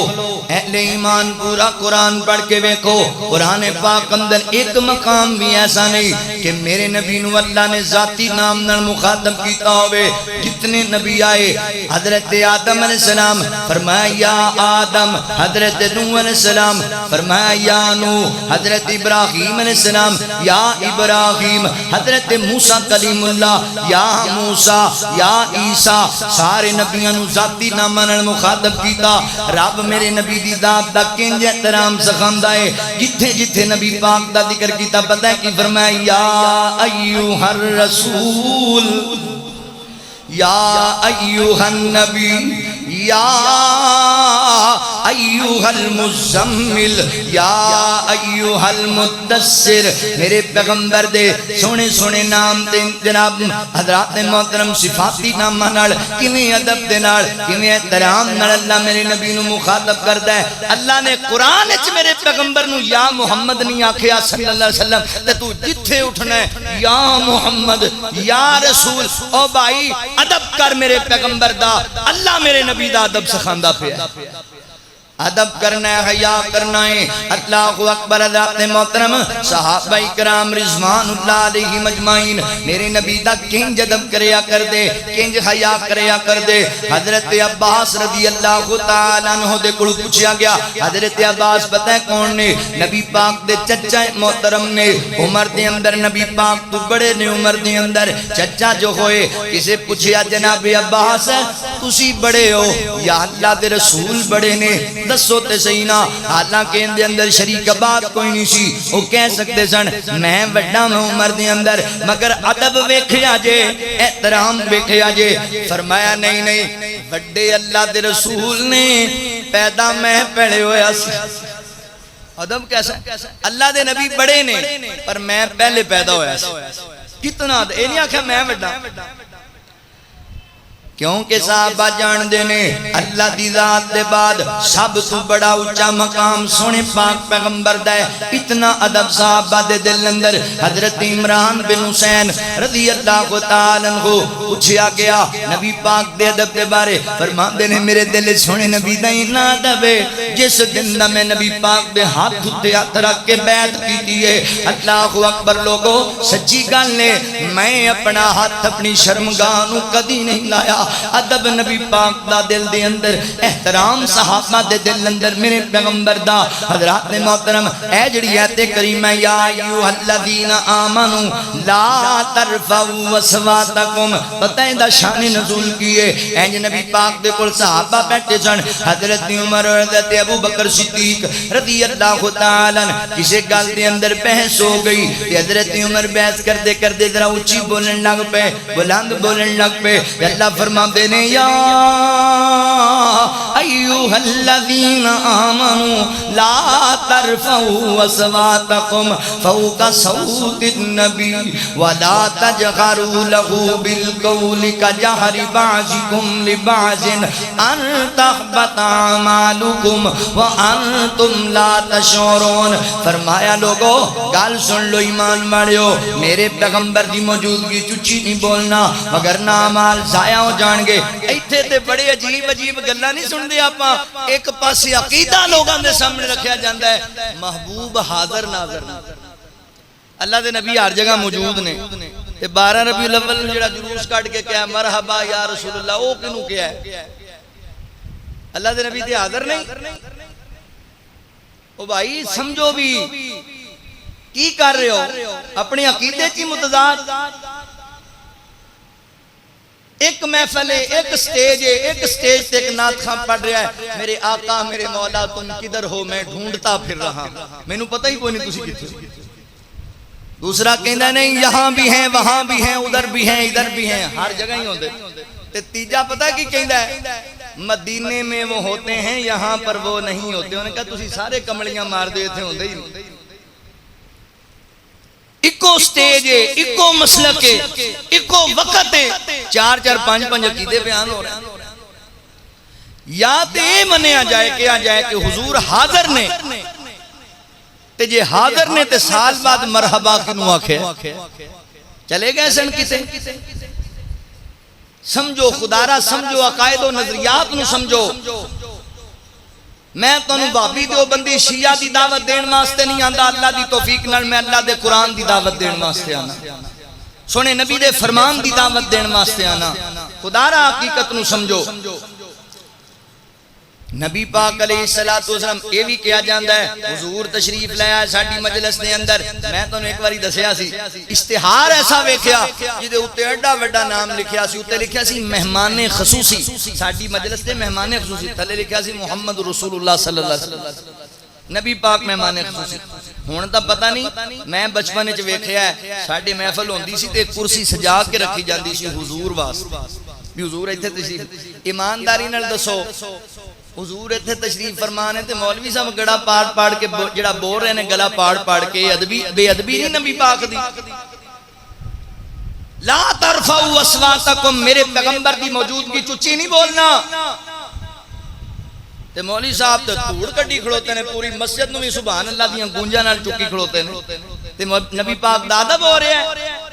اہل ایمان پورا قرآن پڑھ کے ویکھو، قرآن پاک اندر ایک مقام بھی ایسا نہیں کہ میرے نبی نو اللہ نے ذاتی نام نال مخاطب کیتا ہوئے۔ جتنے نبی آئے، حضرت آدم علیہ السلام فرمایا یا آدم، حضرت نوح علیہ السلام فرمایا یا نوح، حضرت ابراہیم علیہ السلام یا ابراہیم، حضرت موسیٰ کلیم اللہ یا موسیٰ یا عیسیٰ، سارے نبیوں نو ذاتی نام مخاطب کیتا۔ رب میرے نبی دی ذات دا کنج احترام سکھاندا ہے، جتھے جتھے نبی پاک دا ذکر کیتا پتہ ہے کی فرمایا یا ایھا الرسول یا ایھا النبی یا ایھا المزمل یا ایھا المدثر، میرے پیغمبر دے سونے سونے نام تے جناب حضرات محترم صفاتی نامہ نال کیویں ادب دے نال کیویں احترام نال اللہ میرے نبی نو مخاطب کردا ہے۔ اللہ نے قرآن وچ میرے پیغمبر نو یا محمد نہیں آکھیا صلی اللہ علیہ وسلم، تے تو جتھے اٹھنا ہے یا محمد یا رسول۔ او بھائی ادب کر میرے پیغمبر دا، اللہ میرے نبی دا ادب سکھاندا پیا۔ ادب کرنا ہے، حیا کرنا ہے۔ اللہ اکبر۔ حضرات محترم صحابہ کرام رضوان اللہ علیہ مجمعین میرے نبی دا کنج ادب کریا کر دے، کنج حیا کریا کر دے۔ حضرت عباس رضی اللہ تعالیٰ عنہ دے کول پوچھا گیا، حضرت عباس پتہ ہے کون نے؟ نبی پاک دے چچا محترم نے، عمر دے اندر نبی پاک تو بڑے نے، عمر دے اندر چچا جو ہوئے۔ کسے پوچھیا جناب عباس تسی بڑے ہو یا اللہ دے رسول بڑے نے؟ دسو تے صحیح نا۔ حالانکہ ان دے اندر شریک بات کوئی نہیں سی، وہ کہہ سکتے سن میں بڑا میں عمر دے اندر، مگر ادب ویکھیا جے، احترام ویکھیا جے۔ فرمایا نہیں نہیں، بڑے اللہ دے رسول نے، پیدا میں پہلے ہویا سی۔ ادب کیسا؟ اللہ دے نبی بڑے نے پر میں پہلے پیدا ہویا سی۔ کتنا اے نہیں آکھیا میں بڑا، کیونکہ صحابہ جان دینے اللہ دی ذات دے بعد سب تو بڑا اونچا مقام سونے پاک پیغمبر دا ہے۔ اتنا ادب صحابہ دے دل اندر۔ حضرت عمران بن حسین رضی اللہ تعالیٰ عنہ پوچھا گیا نبی پاک دے ادب دے بارے، فرماندے نے میرے دل سونے نبی دا اتنا ادب ہے جس دن دا میں نبی پاک دے ہاتھ اتے ہاتھ رکھ کے بیعت کی دیئے۔ اللہ اکبر لوگو، سچی گل نے میں اپنا ہاتھ اپنی شرمگاہ نو کدی نہیں لایا۔ ادب نبی پاک دا دل دے اندر، احترام صحابہ دے دل اندر میرے پیغمبر دا۔ حضرات محترم اے جڑی آیت کریمہ یا ایھا الذین آمنوا لا ترفعوا اصواتکم، پتہ ہے دا شان نزول کیے۔ اینج نبی پاک دے کول صحابہ بیٹھے سن، حضرت عمر اور حضرت ابو بکر صدیق رضی اللہ تعالیٰ عنہ، کسے گل دے اندر بحث ہو گئی تے حضرت عمر بحث کردے کردے ذرا اونچی بولن لگ پے، بلند بولن لگ پے۔ اللہ فرما دینے یا ایھا الذین آمنوا لا ترفعوا اصواتکم فوق صوت النبی ولا تجهروا له بالقول كجهر بعضکم لبعض ان تحبط اعمالکم وانتم لا تشعرون۔ فرمایا لوگو گل سن لو ایمان والو، میرے پیغمبر دی موجودگی چچی نہیں بولنا مگر نہ اعمال ضائع ہو جان گے۔ ایتھے تے بڑے عجیب عجیب گلاں نہیں سن دے آپاں، ایک پاسے عقیدہ لوگاں دے سامنے رکھیا جاندا ہے، محبوب حاضر ناظر، اللہ دے نبی ہر جگہ موجود نے۔ تے 12 ربیع الاول جڑا جلوس کٹ کے کہا مرحبا یا رسول اللہ، او کینوں کیا ہے؟ اللہ دے نبی تے حاضر نہیں؟ او بھائی سمجھو بھی کی کر رہے ہو، اپنے عقیدے کی متضاد۔ ایک محفل ہے، ایک سٹیج ہے، ایک سٹیج تے ایک نعت خواں پڑھ رہا ہے، میرے آقا میرے مولا تم کدھر ہو میں ڈھونڈتا پھر رہا، میں نو پتہ ہی کوئی نہیں تسی کتھے۔ دوسرا کہندا نہیں یہاں بھی ہیں وہاں بھی ہیں ادھر بھی ہیں ادھر بھی ہیں، ہر جگہ ہی ہوندے۔ تے تیجا پتہ کی کہندا ہے، مدینے میں وہ ہوتے ہیں یہاں پر وہ نہیں ہوتے۔ انہوں نے کہا تسی سارے کملیاں مار دے تھے ہوندے ہی نہیں۔ اکو سٹیج ہے، اکو مسلک ہے، اکو وقت ہے، 4 4 5 5 عقیدے بیان ہو رہے ہیں۔ یا تے منیا جائے کیا جائے کہ حضور حاضر نے، تے جے حاضر نے تے سال بعد مرحبا کنوں آکھے چلے گئے سن کسے؟ سمجھو خدا را، سمجھو عقائد و نظریات نو سمجھو۔ میں تو بابی دیوبندی شیعہ دی دعوت دین واسطے نہیں آندا، اللہ دی توفیق نال میں اللہ دے قرآن دی دعوت دین واسطے آنا، سونے نبی دے فرمان دی دعوت دین واسطے آنا۔ خدا را حقیقت نو سمجھو۔ نبی پاک علیہ السلام یہ بھی کیا جاندہ ہے، حضور تشریف لے آئے ساڑھی مجلس دے اندر، میں تو نے ایک باری دسیا سی اشتہار ایسا ویکھیا جدے اتے ایڈا وڈا نام لکھیا سی، اتے لکھیا سی مہمان خصوصی، ساڑھی مجلس دے مہمان خصوصی، تھلے لکھیا سی محمد رسول اللہ صلی اللہ علیہ وسلم، نبی پاک مہمان خصوصی۔ ہون تا پتہ نہیں، میں بچپن وچ ویکھیا ہے ساڑھے محفل ہوندی سی تے کرسی سجا کے رکھی جاندی سی حضور واسطے، بھی حضور ایتھے تشریف۔ ایمانداری نال دسو حضور ایتھے تشریف فرمانے تے مولوی صاحب گڑا پاڑ کے جڑا بول رہے نے گلا پاڑ کے بے ادبی نہیں نبی پاک دی۔ لا ترفعوا اصواتکم، میرے پیغمبر دی موجودگی چچی نہیں بولنا۔ تے مولوی صاحب تے دھوڑ کڈی کھڑوتے نے، پوری مسجد نو بھی سبحان اللہ دیاں گونجاں نال چکی کھڑوتے نے، تے نبی پاک دا ادب ہو رہا ہے۔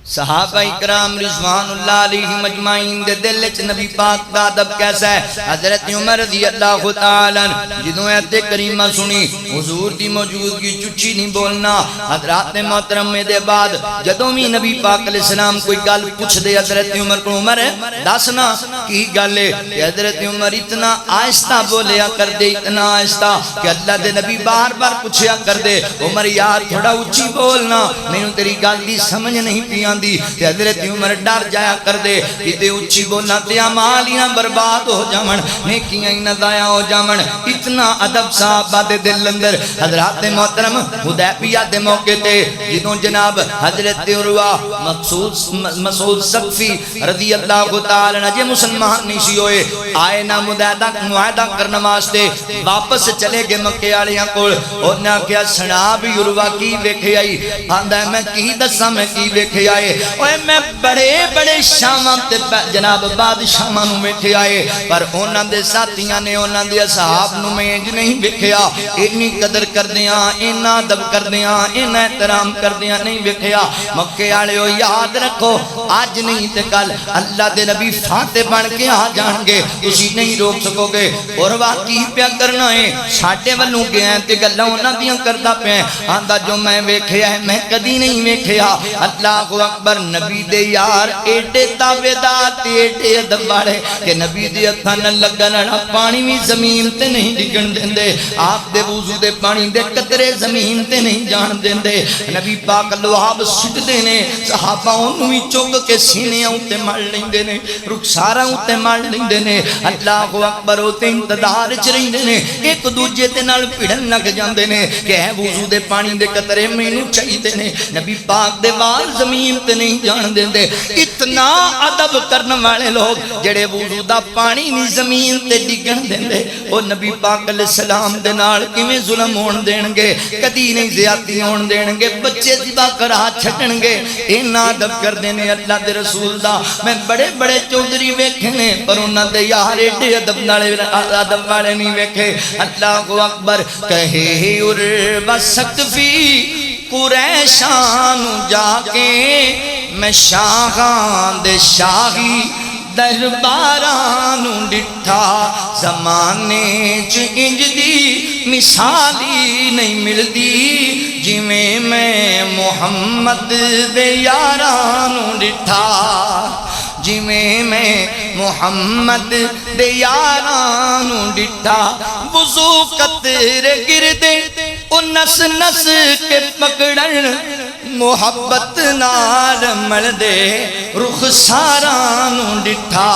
صحابہ اکرام رضوان اللہ علیہ مجمعین دے دل وچ نبی پاک دا ادب کیسا ہے؟ حضرت عمر رضی اللہ تعالی جدوں ایت کریمہ سنی حضور دی موجودگی چچی نہیں بولنا، حضرات محترم دے بعد جدوں بھی نبی پاک علیہ السلام کوئی گل پوچھ دے حضرت عمر کو، عمر دسنا کی گل ہے؟ حضرت عمر اتنا آہستہ بولیا کر دے، اتنا آہستہ کہ اللہ دے نبی بار بار پوچھیا کر دے عمر یار تھوڑا اونچی بولنا، مینوں تیری گل دی سمجھ نہیں پیا۔ حضرت عمر ڈر جایا کر دے کہ اچھی بولنا تے اعمال ہی نہ برباد ہو جاون، نیکیاں ہی نہ ضائع ہو جاون۔ اتنا ادب صحابہ دے دل اندر۔ حضرات محترم حدیبیہ دے موقع تے جدوں جناب حضرت عروہ مسعود ثقفی رضی اللہ تعالی عنہ جے مسلمان نہیں سی ہوئے، آئے نہ معاہدہ کرنے واسطے واپس چلے گئے مکے والیاں کول، انہاں نے کہا سنا بھی عروہ کی ویکھے آئی؟ آندا میں کی دساں میں کی ویکھے آئے؟ اوے میں بڑے بڑے شاماں تے جناب بادشاہاں نو ویکھے آئے، پر انہاں دے ساتھیاں نے انہاں دے اصحاب نو میں انج نہیں ویکھیا، اتنی قدر کردیاں، اتنا ادب کردیاں، اتنا احترام کردیاں نہیں ویکھیا۔ مکے والےو یاد رکھو اج نہیں تے کل اللہ دے نبی فاتح بن کے آ جان گے، تسی نہیں روک سکو گے۔ اور واقعی پیا کرنا ہے ساڈے والوں گیا تے گلاں انہاں دیاں کردا پیا، آندا جو میں ویکھیا ہے میں کدی نہیں ویکھیا۔ اللہ اکبر، نبی دے یار ایڈے تابعدار تے ایڈے ادب والے کہ نبی دے ہتھاں نال لگن والا پانی بھی زمین تے نہیں ڈگن دیندے، آپ دے وضو دے پانی دے قطرے زمین تے نہیں جان دیندے۔ نبی پاک لواب سٹدے نے، صحابہ اونوں وی چک کے سینے اُتے مل لیندے نے، رخساراں اُتے مل لیندے نے۔ اللہ اکبر، اوتے انتظار وچ رہندے نے، ایک دوجے دے نال بھڑن لگ جاندے نے کہ اے وضو دے پانی دے قطرے مینوں چاہیدے نے۔ نبی پاک دے وال زمین تے نہیں جان دیندے اتنا ادب کرن والے لوگ جڑے وضو دا پانی نہیں زمین تے ڈگن دیندے او نبی پاک علیہ السلام دے نال کیویں ظلم ہون دین گے کدی نہیں زیادتی ہون دین گے بچے ذبح کرا چھڈن گے اینا ادب کردے نے اللہ دے رسول دا میں بڑے بڑے چودھری ویکھے نے پر انہاں دے یار ایڈے ادب والے نہیں ویکھے اللہ اکبر کہے اور وسط فی قریشان جا کے میں شاہاں دے شاہی دربارانوں ڈٹھا زمانے چ انج دی مثالی نہیں ملدی جویں میں محمد دے یارانوں ڈٹھا جویں میں محمد دے یارانوں ڈٹھا وضو قطرے گردے او نس نس کے پکڑن محبت نال مل دے رخ سارانوں ڈٹھا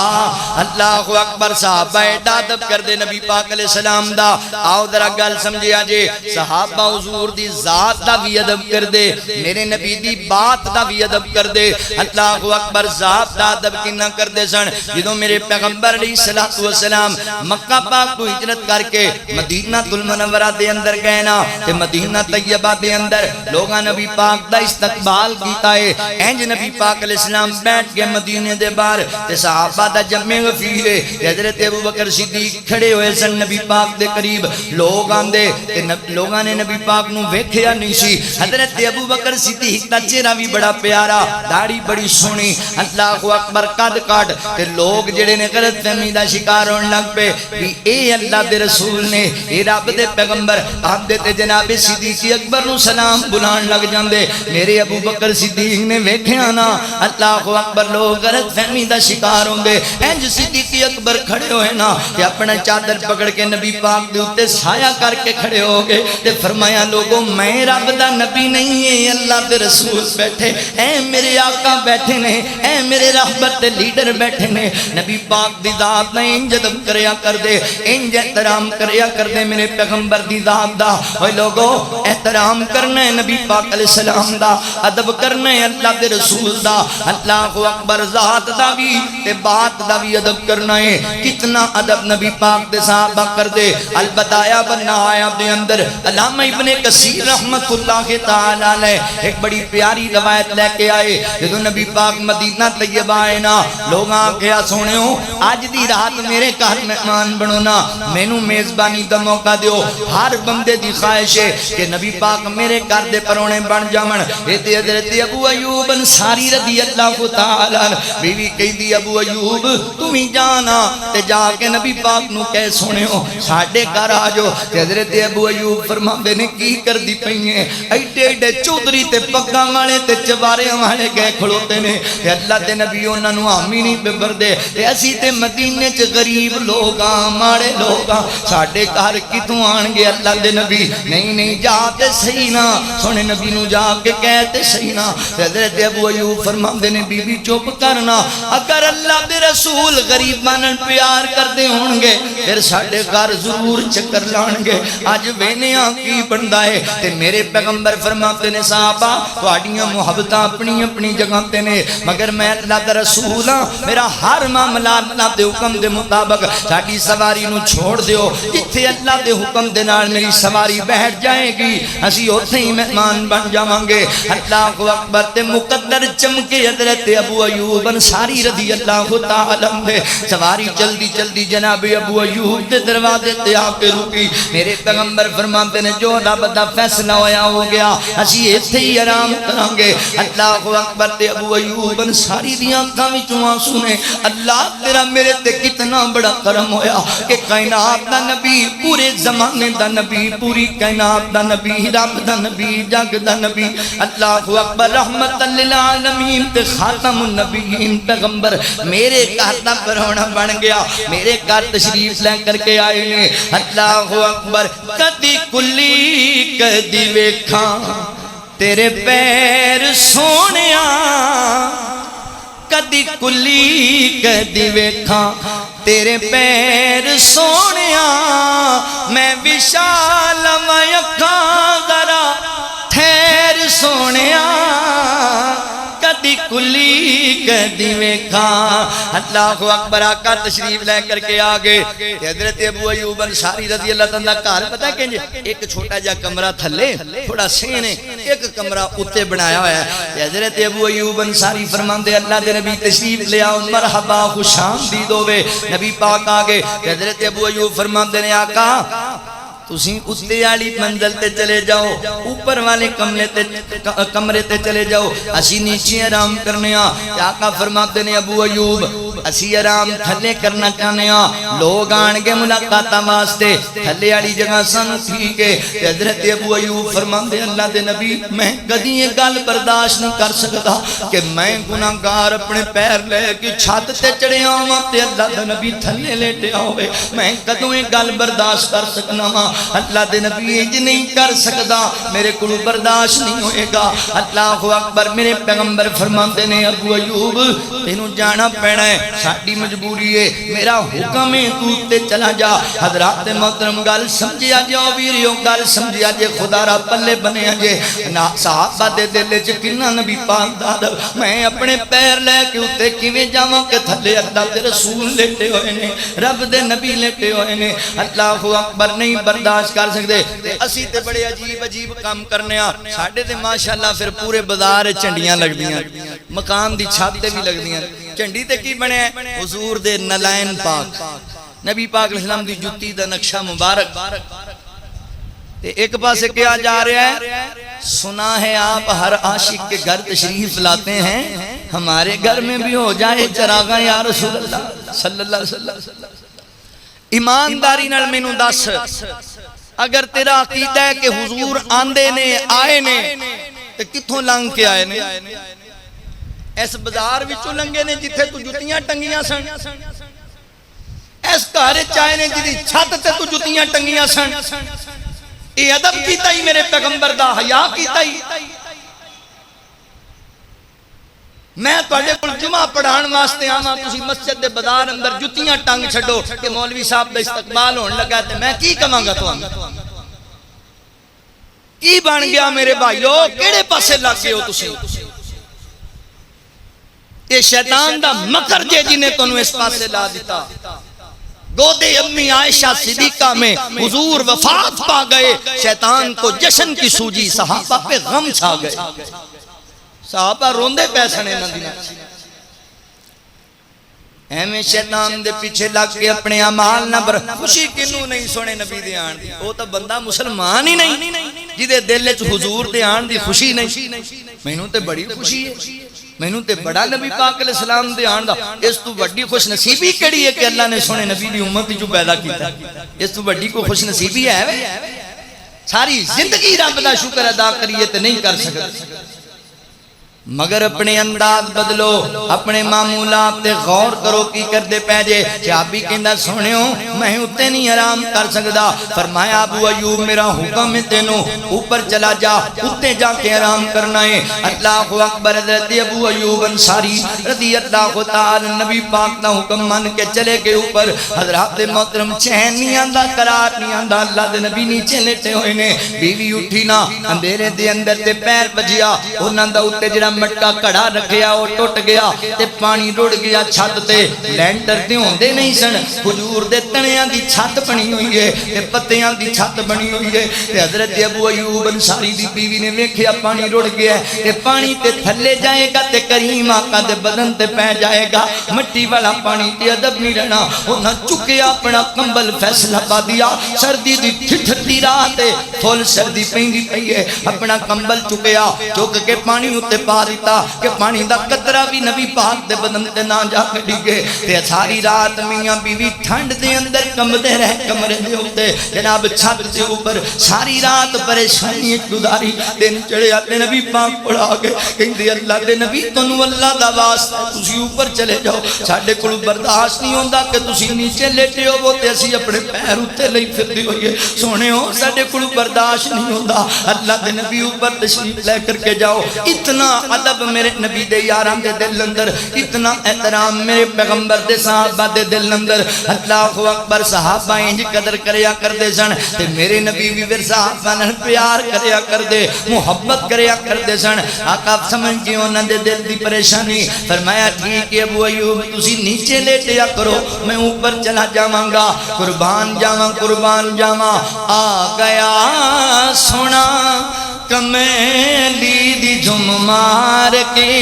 اللہ اکبر صحابہ ادب کر دے نبی پاک علیہ السلام دا آؤ ذرا گل سمجھیا جے صحابہ حضور دی ذات دا بھی ادب کر دے میرے نبی دی بات دا بھی ادب کر دے اللہ اکبر ذات دا ادب کنا کر دے سن جدوں میرے پیغمبر علیہ السلام مکہ پاک کو ہجرت کر کے مدینہ المنورہ دے اندر گئے نا تے مدینہ طیبہ دے اندر لوگاں نبی پاک دا استقبال کیتا ہے انج نبی پاک علیہ السلام بیٹھ کے مدینے دے باہر تے صحابہ دا جمع غفیر ہے حضرت ابوبکر صدیق کھڑے ہوئے سن نبی پاک دے قریب لوگ آندے تے لوگاں نے نبی پاک نو ویکھیا نہیں سی حضرت ابوبکر صدیق دا چہرہ بھی بڑا پیارا داڑھی بڑی سونی اللہ اکبر قد کاٹ تے لوگ جڑے نے غلط فہمی دا شکار ہون لگ پے بھی اے اللہ دے رسول نے اے رب دے پیغمبر آندے تے جناب صدیق اکبر نو سلام بلان لگ جاندے میرے ابو بکر صدیق نے ویکھیا نا اللہ اکبر لوگ غلط فہمی دا شکار ہوندے انج صدیق اکبر کھڑے ہوئے نا تے اپنا چادر پکڑ کے نبی پاک دے اوتے سایہ کر کے کھڑے ہو گئے تے فرمایا لوگوں میں رب دا نبی نہیں ہے اللہ دے رسول بیٹھے اے میرے آقا بیٹھے نے اے میرے رحمت دے لیڈر بیٹھے نے نبی پاک دی ذات نے انج ادب کریا کر دے انج احترام کریا کر دے میرے پیغمبر دی ذات دا اوے لوگوں احترام کرنا ہے نبی پاک علیہ السلام دا ادب کرنا ہے اللہ دے رسول دا اللہ اکبر ذات دا بھی تے بات دا بھی ادب کرنا ہے کتنا ادب نبی پاک دے صحابہ کر دے البدایہ والنہایہ دے اندر علامہ ابن کثیر رحمت اللہ تعالی علیہ ایک بڑی پیاری روایت لے کے آئے جدو نبی پاک مدینہ طیبہ آئے نا لوگ آکھیا سونےو آج دی رات میرے گھر مہمان بنو نا مینوں میزبانی دا موقع دیو ہر بندے دی خواہش ہے کہ نبی پاک میرے گھر دے پرونے بن جاون اے حضرت ابو ایوب انصاری رضی اللہ تعالی بیوی کہی دی ابو ایوب تمہیں جانا تے جا کے نبی پاک نو کہہ سونےو ساڈے گھر آ جو تے حضرت ابو ایوب فرماندے نے کی کر دی پئی ہیں ایڈے ایڈے چودھری تے پگاں والے تے چوارے والے گئے کھڑوتے نے تے اللہ دے نبی انہاں نو حامی نہیں پہ بردے تے اسی تے مدینے چ غریب لوگاں ماڑے لوگاں ساڈے گھر کتوں آن گے اللہ دے نبی نہیں جا تے صحیح نا سونے نبی نو جا کے کہتے صحیح نا حضرت ابو ایوب فرماندے نے بی بی چپ کرنا اگر اللہ دے رسول غریباں پیار کردے ہون گے پھر ساڈے گھر ضرور چکر لان گے اج وینیاں کی بندا ہے تے میرے پیغمبر فرماتے نے صحابہ تہاڈیاں محبتاں اپنی اپنی جگہ تے نے مگر میں اللہ دا رسول ہاں میرا ہر معاملہ اللہ دے حکم دے مطابق ساڈی سواری نو چھوڑ دیو جتھے اللہ دے حکم دے نال میری سواری بیٹھ جائے گی اسی اوتھے ہی مہمان بن جاواں گے اللہ اکبر تے مقدر چمکے حضرت ابو ایوب انصاری رضی اللہ تعالی عنہ سواری جلدی جلدی جناب ابو ایوب دے دروازے تے آ کے رکی میرے پیغمبر فرماتے نے جو رب دا فیصلہ ہویا ہو گیا اسی ایتھے ہی آرام کران گے اللہ اکبر تے ابو ایوب انصاری دی آنکھاں وچوں آنسو نے اللہ تیرا میرے تے کتنا بڑا کرم ہویا کہ کائنات دا نبی پورے زمانے دا نبی پوری کائنات دا نبی رب دا نبی جگ دا نبی اللہ اکبر رحمت للعالمین تے خاتم النبیین پیغمبر میرے گھر دا پرونا بن گیا میرے گھر تشریف لے کر کے آئے نے اللہ اکبر کدی کلی کدی ویکھاں تیرے پیر سونیا کدی کلی کدی ویکھاں تیرے پیر سونیا میں وشال اکھاں ذرا ٹھہر سونیا کدی کلی کدی ویکھا۔ اللہ اکبر، آقا تشریف لے کر کے آگے حضرت ابو ایوب انصاری رضی اللہ تعالیٰ گھر پتہ کہ ایک چھوٹا جا کمرہ تھلے تھوڑا سینے ایک کمرہ اتے بنایا ہوا ہے۔ حضرت ابو ایوب انصاری فرماندے اللہ دے نبی تشریف لے آؤ، مرحبا خوش آمدید ہوے۔ نبی پاک آگے حضرت ابو ایوب فرماندے نے آقا تُسیں اتے والی منزل تے چلے جاؤ، اوپر والے کمرے تے چلے جاؤ، اسی نیچے آرام کرنے آقا فرماتے نے ابو ایوب اسی آرام تھلے کرنا چاہنے لوگ آن گے ملاقاتہ واسطے، تھلے والی جگہ سن ٹھیک ہے۔ حضرت ابو ایوب فرماتے اللہ دے نبی میں کدی یہ گل برداشت نہیں کر سکتا کہ میں گناہگار اپنے پیر لے کے چھت تے چڑھے آواں تے اللہ دے نبی تھلے لیٹے ہوئے، میں کدوں یہ گل برداشت کر سکنا وا؟ اللہ دے نبی انج نہیں کر سکدا، میرے کو برداشت نہیں ہوئے گا۔ اللہ اکبر، میرے پیغمبر فرماتے نے ابو ایوب تینوں جانا پینا ہے، ساڈی مجبوری ہے، میرا حکم ہے تو تے چلا جا۔ حضرات محترم گل سمجھیا جاؤ ویریو، گل سمجھیا جے خدا را پلے بنیا جے نا صحابہ دے دل وچ کنا نبی پاک دا میں اپنے پیر لے کے اوتے کیویں جاواں کہ تھلے اللہ دے رسول لیٹے ہوئے نے، رب دے نبی لیٹے ہوئے نے۔ اللہ اکبر، نہیں برداشت کر سکتے۔ اسی تے بڑے عجیب عجیب کام کرنے ساڈے تے ماشاءاللہ پھر پورے بازار چنڈیاں لگدیاں، مقام دی چھت تے بھی لگدیاں۔ چنڈی تے کی بنیا حضور دے نلائن پاک، نبی پاک علیہ السلام دی جُتی دا نقشہ مبارک۔ تے ایک پاسے کیا جا رہا ہے؟ سنا ہے آپ ہر عاشق کے گھر تشریف لاتے ہیں، ہمارے گھر میں بھی ہو جائے چراغاں یا رسول اللہ صلی اللہ علیہ وسلم۔ ایمانداری نال مینوں دس، اگر تیرا عقیدہ ہے کہ حضور آندے نے آئے نے تے کتھوں لنگ کے آئے نے؟ اس بازار وچوں لنگے نے جتھے تو جتیاں ٹنگیاں سن، اس گھر وچ آئے نے جدی چھت تے تو جتیاں ٹنگیاں سن۔ اے ادب کیتا ہی میرے پیغمبر دا، حیا کیتا ہی۔ میں تواڈے کول جمعہ پڑھان واسطے آواں، تسی مسجد دے بازار اندر جتیاں ٹنگ چھڈو کہ مولوی صاحب دا استقبال ہون لگا تے میں کی کہاں گا تانوں؟ کی بن گیا میرے بھائیو؟ کیڑے پاسے لگ گئے ہو تسی؟ یہ شیطان دا مکر جے جنہیں تانوں اس پاسے لا دیتا۔ گودے امی عائشہ صدیقہ میں حضور وفات پا گئے، شیطان کو جشن کی سوجی، صحابہ پہ غم چھا گئے، صحابہ روندے پیسنے نہ دینا۔ ایمیں شیطان دے پیچھے لگ کے اپنے عمال نہ بر خوشی کنوں نہیں سونے نبی دے آن دی، وہ تو بندہ مسلمان ہی نہیں جدے دل وچ حضور دے آن دی خوشی نہیں۔ مینوں تے بڑی خوشی ہے، مینوں تے بڑا نبی پاک علیہ السلام دے آن دا، اس تو بڑی خوش نصیبی کیڑی ہے کہ اللہ نے سونے نبی دی امت جو پیدا کیتا، اس تو بڑی کو خوش نصیبی ہے وے؟ ساری زندگی رب دا شکر ادا کریے تے نہیں کر سکتے، مگر اپنے انداز بدلو، اپنے معمولات تے غور کرو کی کر دے پیجے۔ چابی کہندہ سنیو میں اتے نہیں آرام کر سکدا، فرمایا ابو ایوب میرا حکم ہے تینوں اوپر چلا جا، اتے جا کے آرام کرنا ہے۔ اللہ اکبر، حضرت ابو ایوب انصاری رضی اللہ تعالی نبی پاک دا حکم مان کے چلے گئے اوپر۔ حضرات محترم چین نہیں آندا، قرار نہیں آندا، اللہ دے نبی نیچے لیٹے ہوئے نے، بیوی اٹھی نہ، اندھیرے دے اندر تے پیر بجیا، انہاں دا اتے جڑا مٹکا کڑا رکھیا اور ٹوٹ گیا تے پانی رڑ گیا چھت تے، لینٹر تے ہوندے نہیں سن، حضور دے تنیاں دی چھت بنی ہوئی ہے تے پتیاں دی چھت بنی ہوئی ہے تے حضرت ابو ایوب انصاری دی بیوی نے ویکھیا پانی رڑ گیا تے پانی تے تھلے جائے گا تے کریم آقا دے بدن تے پہ جائے گا، مٹی والا پانی تے ادب نہیں رہنا۔ انہاں چکیا اپنا کمبل فیصلہ پا دیا، سردی دی ٹھٹھتی رات ہے، فل سردی پیندی پئی ہے، اپنا کمبل چکیا، چک کے پانی اتے پا دیتا کہ پانی دا قطرہ بھی نبی پاک دے بدن تے نہ جا کے ڈگے تے ساری رات میاں بیوی ٹھنڈ دے اندر کمبدے رہ کمرے دے ہوتے جناب چھت دے اوپر ساری رات پریشانی گزاری۔ دن چڑھیا تے نبی پاک پڑھا کے کہندے اللہ دے نبی تانوں اللہ دا واسطہ تسی اوپر چلے جاؤ، ساڈے کول برداشت نہیں ہوندا کہ تسی نیچے لیٹے ہو تے اسی اپنے پیر اوتے لئی پھردے ہوئے، سونےو ساڈے کول برداشت نہیں ہوندا، اللہ دے نبی اوپر تشریف لے کر کے جاؤ۔ اتنا ادب میرے نبی دے یاراں دے دل اندر، اتنا احترام میرے پیغمبر دے صحابہ دے دل اندر۔ اللہ اکبر، صحابہ انج قدر کریا کردے سن تے میرے نبی بھی پھر صحابہ نال پیار کریا کردے، محبت کریا کردے سن۔ آقا سمجھ کے انہاں دے دل دی پریشانی، فرمایا ٹھیک ہے ابو ایوب تسی نیچے لیٹیا کرو، میں اوپر چلا جاواں گا، قربان جاواں قربان جاواں۔ آ گیا سونا کمیلی دی جھم مار کے،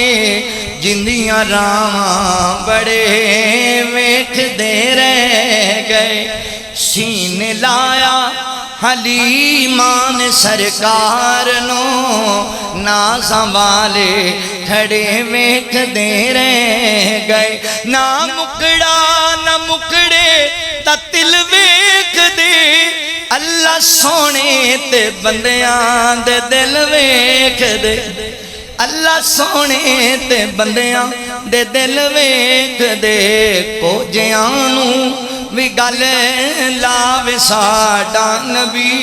جندیاں راواں بڑے ویکھ دے رہ گئے، سینے لایا حلیمان سرکار نو، نازاں والے کھڑے ویکھ دے رہ گئے، نہ مکڑا نہ مکڑے تا تل ویکھ دے، اللہ سونے تے بندیاں دے دل ویکھ دے، اللہ سونے تے بندیاں دے دل ویکھ دے، کو جیانوں وی گل لاوے ساڈا نبی،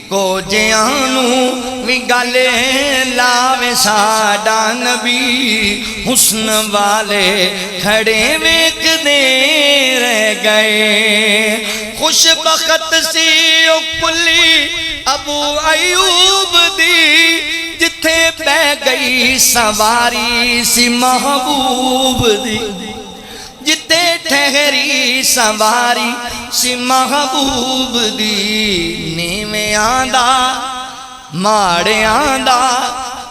کو جیانوں وی گل لاوے ساڈا نبی، حسن والے کھڑے ویکھ دے رہ گئے، خوش بخت سی او کلی ابو ایوب دی، جتھے بہ گئی سواری سی محبوب دی، جتے ٹھہری سواری سی محبوب دی، نیویں آندا ماڑے آندا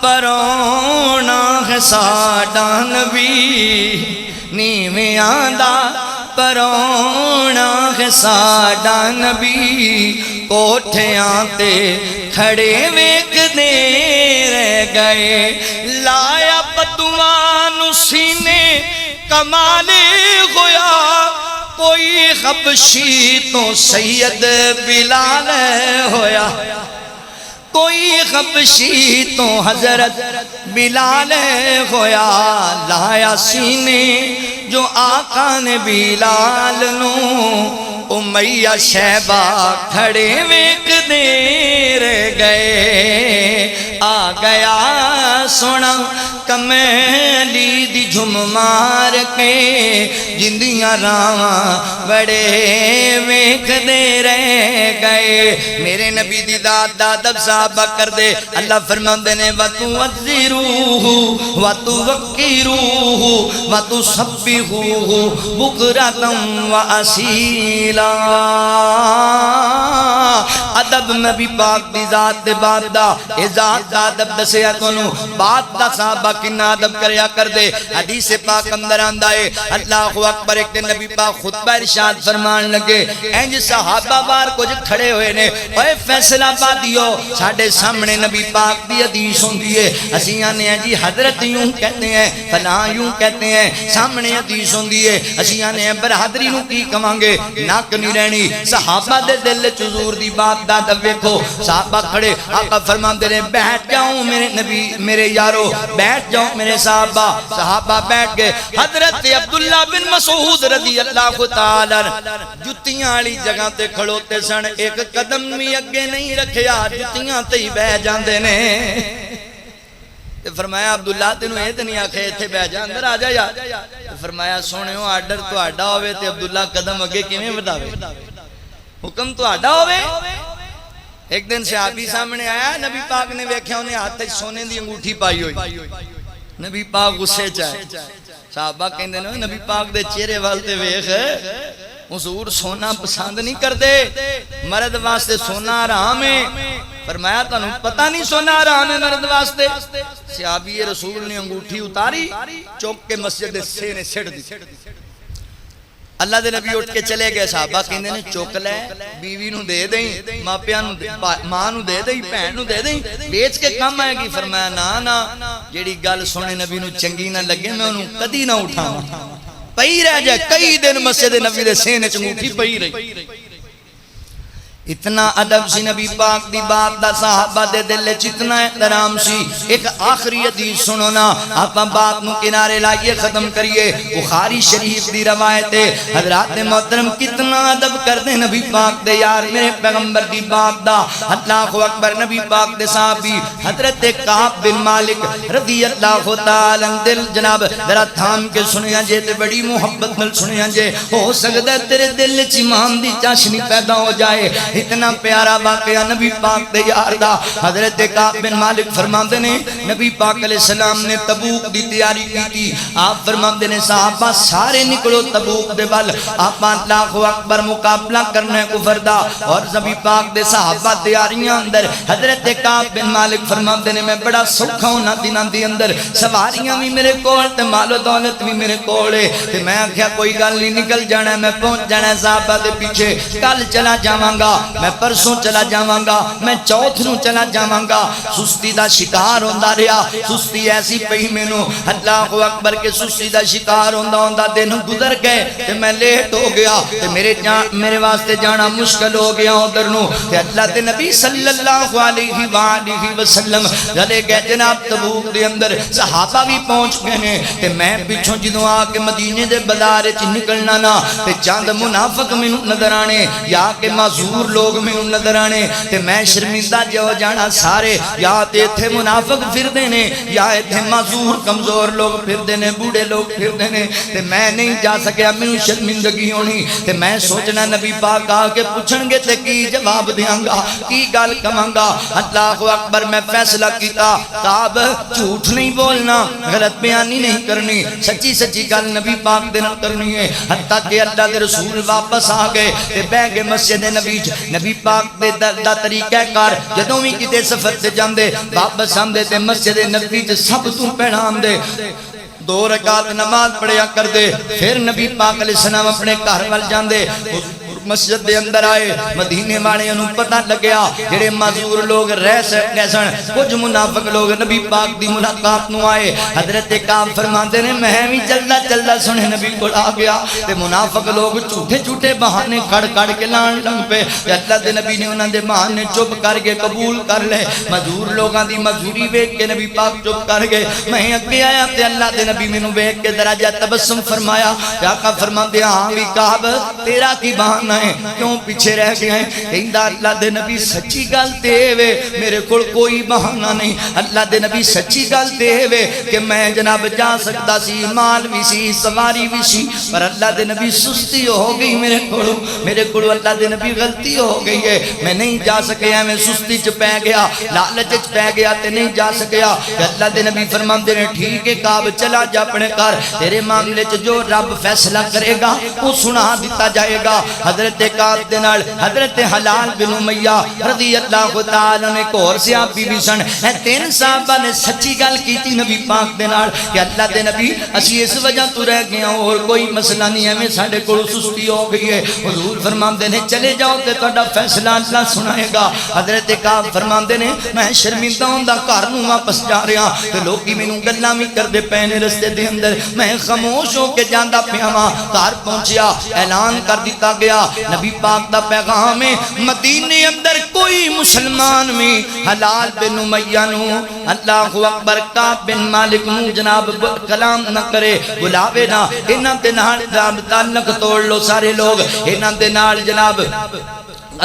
پرونا ہے ساڈا نبی، نیویں آندا پرونا ہے ساڈا نبی، کوٹھیاں تے کھڑے ویکھ دے رہ گئے، لایا بدوان سینے کمال ہویا، کوئی حبشی تو سید بلال ہویا، کوئی حبشی تو حضرت بلال ہویا، لایا سینے جو آقا نے بلال نو، امیہ شہبہ کھڑے ویکھ دے رہ گئے، آ گیا سونا کمیلی دی جھم مار کے، جندیاں راواں بڑے ویکھ دے رہ گئے، میرے نبی دی داد ادب صحابہ کر دے، اللہ فرماندے نے وَتُوَذِّرُوهُ وَتُوَقِّرُوهُ وَتُسَبِّحُوهُ بُكْرَةً وَأَصِيلًا۔ ادب نبی پاک دی ذات دے بات دا، اے ذات دا ادب دسیا کنو، بات دا صحابہ کنا ادب کریا کر دے، حدیث پاک اندر آندہ ہے، اللہ اکبر، ایک دن نبی پاک خطبہ ارشاد فرمان لگے، اینج صحابہ بار کچھ کھڑے ہوئے نے، اوے فیصلہ بادیو، ساڑھے سامنے نبی پاک دی حدیث ہوندی ہے، اسی آنے ہیں جی حضرت یوں کہتے ہیں، فلاں یوں کہتے ہیں، سامنے حدیث ہوندی ہے، اسی آنے ہیں برادری نو کی کمانگے، ناک نہیں رہنی، صحابہ دے دل چزور دی بات دا دیکھو، صحابہ کھڑے، آقا فرمان دے رہے بیٹھ جاؤں میرے نبی میرے یارو، بیٹھ جاؤں میرے صحابہ بیٹھ گئے، حضرت عبداللہ بن مسعود رضی اللہ تعالی جتیاں والی جگہ تے کھڑوتے سن، ایک قدم بھی اگے نہیں رکھیا، جتیاں تے ہی بہ جاندے نے، فرمایا عبداللہ تینوں یہ تے نہیں آکھے ایتھے بہ جا، اندر آ جا یار، فرمایا سونےو آرڈر تو آڈا ہوئے تے عبداللہ قدم اگے کیویں وداوے، حکم تو آڈا ہوئے۔ ایک دن صحابی سامنے آیا، نبی پاک نے ویکھیا انہیں ہاتھ سونے دی انگوٹھی پائی ہوئی، نبی پاک غصے چاہے، صحابہ کہندے نے نبی پاک دے چہرے والتے ویکھ، حضور سونا پسند نہیں کر دے، مرد واسطے سونا حرام ہے، فرمایا تانوں پتہ نہیں سونا حرام ہے مرد واسطے، صحابی رسول نے انگوٹھی اتاری، چوک کے مسجد سے نے سڑ دی، اللہ دے نبی اٹھ کے چلے گئے، صحابہ کہندے نے چوک لے بیوی نو دے دیں، ماں نو دے دیں، بہن نو دے دیں، بیچ کے کام آئے گی، فرمایا نا جیڑی گل سونے نبی نو چنگی نہ لگے میں انہوں کدی نہ اٹھاؤں، پئی رہ جائے، کئی دن مسجد نبی دے سینے چنگوٹھی پئی رہی۔ اتنا ادب سی نبی پاک دی بات دا صحابہ دے دل وچ اتنا احترام سی. ایک آخری حدیث سنو نا, آپاں بات نو کنارے لائیے ختم کریے. بخاری شریف دی روایت ہے, حضرات محترم کتنا ادب کردے نبی پاک دے یار میرے پیغمبر دی بات دا. اللہ اکبر. نبی پاک دے صحابی حضرت کعب بن مالک رضی اللہ تعالی عنہ دل جناب ذرا تھام کے سنیا جے تے بڑی محبت نال سنیا جے, ہو سکدا ہے تیرے دل وچ ایمان دی چاشنی پیدا ہو جائے. اتنا پیارا واقعہ نبی پاک دے یار دا. حضرت کعب بن مالک فرماندے نے نبی پاک علیہ السلام نے تبوک دی تیاری کی تھی. آپ فرماندے نے صحابہ سارے نکلو تبوک دے ول, آپ اللہ اکبر مقابلہ کرنا ہے کفر دا. اور نبی پاک دے صحابہ تیاریاں اندر حضرت کعب بن مالک فرماندے نے میں بڑا سوکھا ہونا دناں دی اندر, سواریاں بھی میرے کول تے مال و دولت بھی میرے کول ہے. تے میں آکھیا کوئی گل نہیں, نکل جانا ہے, میں پہنچ جانا ہے صحابہ دے پیچھے. کل چلا جاواں گا, میں پرسوں چلا جاواں گا, میں چوتھ نو چلا جاواں گا. سستی دا شکار ہوندا رہیا, سستی ایسی پئی مینوں اللہ اکبر کے سستی دا شکار ہوندا ہوندا دن گزر گئے تے میں لیٹ ہو گیا تے میرے واسطے جانا مشکل ہو گیا ادھر نو. تے اللہ دے نبی صلی اللہ علیہ وآلہ وسلم چلے گئے جناب تبوک دے اندر. صحابہ بھی پہنچ گئے نے تے میں پیچھوں جدوں آ کے مدینے دے بازار وچ نکلنا نا تے چند منافق مینوں نظر آنے یا کہ معذور لوگ مینوں نظر آنے تے میں شرمندہ جو جانا سارے یا تے ایتھے منافق پھردے نے یا ایتھے معذور کمزور لوگ پھردے نے, بوڑھے لوگ پھردے نے تے میں نہیں جا سکیا, مینوں شرمندگی ہونی. تے میں سوچنا نبی پاک آ کے پوچھن گے تے کی جواب دیاں گا, کی گل کہاں گا. اللہ اکبر. میں فیصلہ کیتا کعب جھوٹ نہیں بولنا, غلط بیانی نہیں کرنی, سچی سچی گل نبی پاک دے نال کرنی ہے. حتیٰ کہ اللہ دے رسول واپس آ گئے تے بیٹھ گئے مسجد نبی. نبی پاک دے دا طریقہ کار جدوں بھی کتے سفر تے جاندے واپس آندے تے مسجد نبی تے سب تو پہلا آندے 2 رکعت نماز پڑھیا کر دے. پھر نبی پاک علیہ السلام اپنے گھر وال جاندے, مسجد دے اندر آئے. مدینے والے انہوں پتہ لگیا جڑے معذور لوگ رہ سکتے سن, کچھ منافق لوگ نبی پاک دی ملاقات نو آئے. حضرت کعب فرماندے نے میں بھی چلدا چلدا سنے نبی کول آ گیا تے منافق لوگ جھوٹے جھوٹے بہانے کڑ کے لان لگ پے. اللہ دے نبی نے انہاں دے بہانے چپ کر کے قبول کر لے. معذور لوگاں دی مجبوری ویکھ کے نبی پاک چپ کر گئے. میں اگے آیا تے اللہ دے نبی مینوں ویکھ کے ذرا جا تبسم فرمایا. آقا فرماندے ہاں بھی کعب تیرا کی بہانہ ہے, کیوں پیچھے رہ گئے ہیں. کہندا اللہ دے نبی سچی گل تے وے میرے کول کوئی بہانہ نہیں. اللہ دے نبی سچی گل تے وے کہ میں جناب جا سکتا سی, مال بھی سی, سواری بھی سی, پر اللہ دے نبی سستی ہو گئی میرے کولوں اللہ دے نبی غلطی ہو گئی ہے, میں نہیں جا سکیا, میں سستی چ پے گیا, لالچ چ پے گیا تے نہیں جا سکیا. اللہ دے نبی فرماندے نے ٹھیک ہے کعب چلا جا اپنے گھر, تیرے معاملے چ جو رب فیصلہ کرے گا وہ سنا دیتا جائے گا. حضرت کعب دے نال حضرت حلال بن امیہ رضی اللہ تعالی نے کور صحابی بھی سن. اے 3 صحابہ نے سچی گل کیتی نبی پاک دے نال کہ اللہ دے نبی اسی اس وجہ تو رہ گئے اور کوئی مسئلہ نہیں ہے, میں ساڈے کول سستی ہو گئی ہے. حضور فرماندے نے چلے جاؤ تے تہاڈا فیصلہ اللہ سنائے گا. حضرت کعب فرماندے نے میں شرمندہ ہوندا گھر نوں واپس جا رہا تے لوکی مینوں گلاں وی کردے پے نے رستے دے اندر, میں خاموش ہو کے جاندا پیا واں. گھر پہنچیا, اعلان کر دیتا گیا نبی پاک دا پیغام ہے مدینے اندر کوئی مسلمان میں حلال بن امیہ نو اللہ اکبر کعب بن مالک نو جناب کلام نہ کرے, بلاوے نہ. انہاں دے نال تعلق توڑ لو سارے لوگ, انہاں دے نال جناب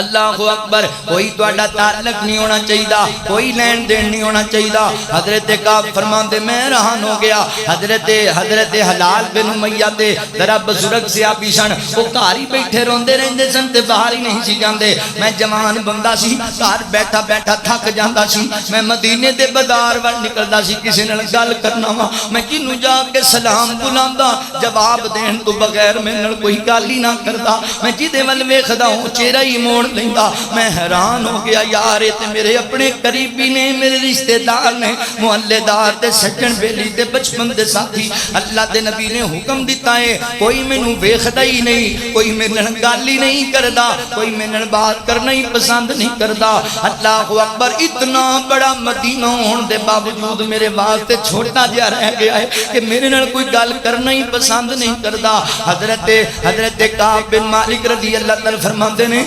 اللہ اکبر کوئی تہاڈا تعلق نہیں ہونا چاہیے, کوئی لین دین نہیں ہونا چاہیے. حضرت کعب فرماندے میں رہان ہو گیا. حضرت حلال بن امیہ تے ذرا بزرگ صحابی سن, وہ گھر ہی بیٹھے روندے رہندے سن تے باہر ہی نہیں سی جاندے. میں جوان بندہ سی, گھر بیٹھا بیٹھا تھک جاندا سی. میں مدینے دے بازار ول نکلدا سی, کسے نال گل کرنا وا میں کینوں جا کے سلام بلاندا, جواب دین تو بغیر میرے نال کوئی گل ہی نہ کردا. میں جدے ول ویکھدا ہوں چہرہ ہی موڑ لیندا. میں حیران ہو گیا یار یہ تے میرے اپنے قریبی نے, میرے رشتہ دار نے, محلے دار تے سجن بیلی تے بچپن دے ساتھی. اللہ دے نبی نے حکم دیتا ہے کوئی مینوں ویکھدا ہی نہیں, کوئی میرے نال گل ہی نہیں کردا, کوئی میرے نال بات کرنا ہی پسند نہیں کردا. اللہ اکبر. اتنا بڑا مدینہ ہون دے باوجود میرے واسطے چھوٹا جہا رہ گیا ہے کہ میرے نال کوئی گل کرنا ہی پسند نہیں کردا. حضرت کعب بن مالک رضی اللہ تعالی فرماندے نے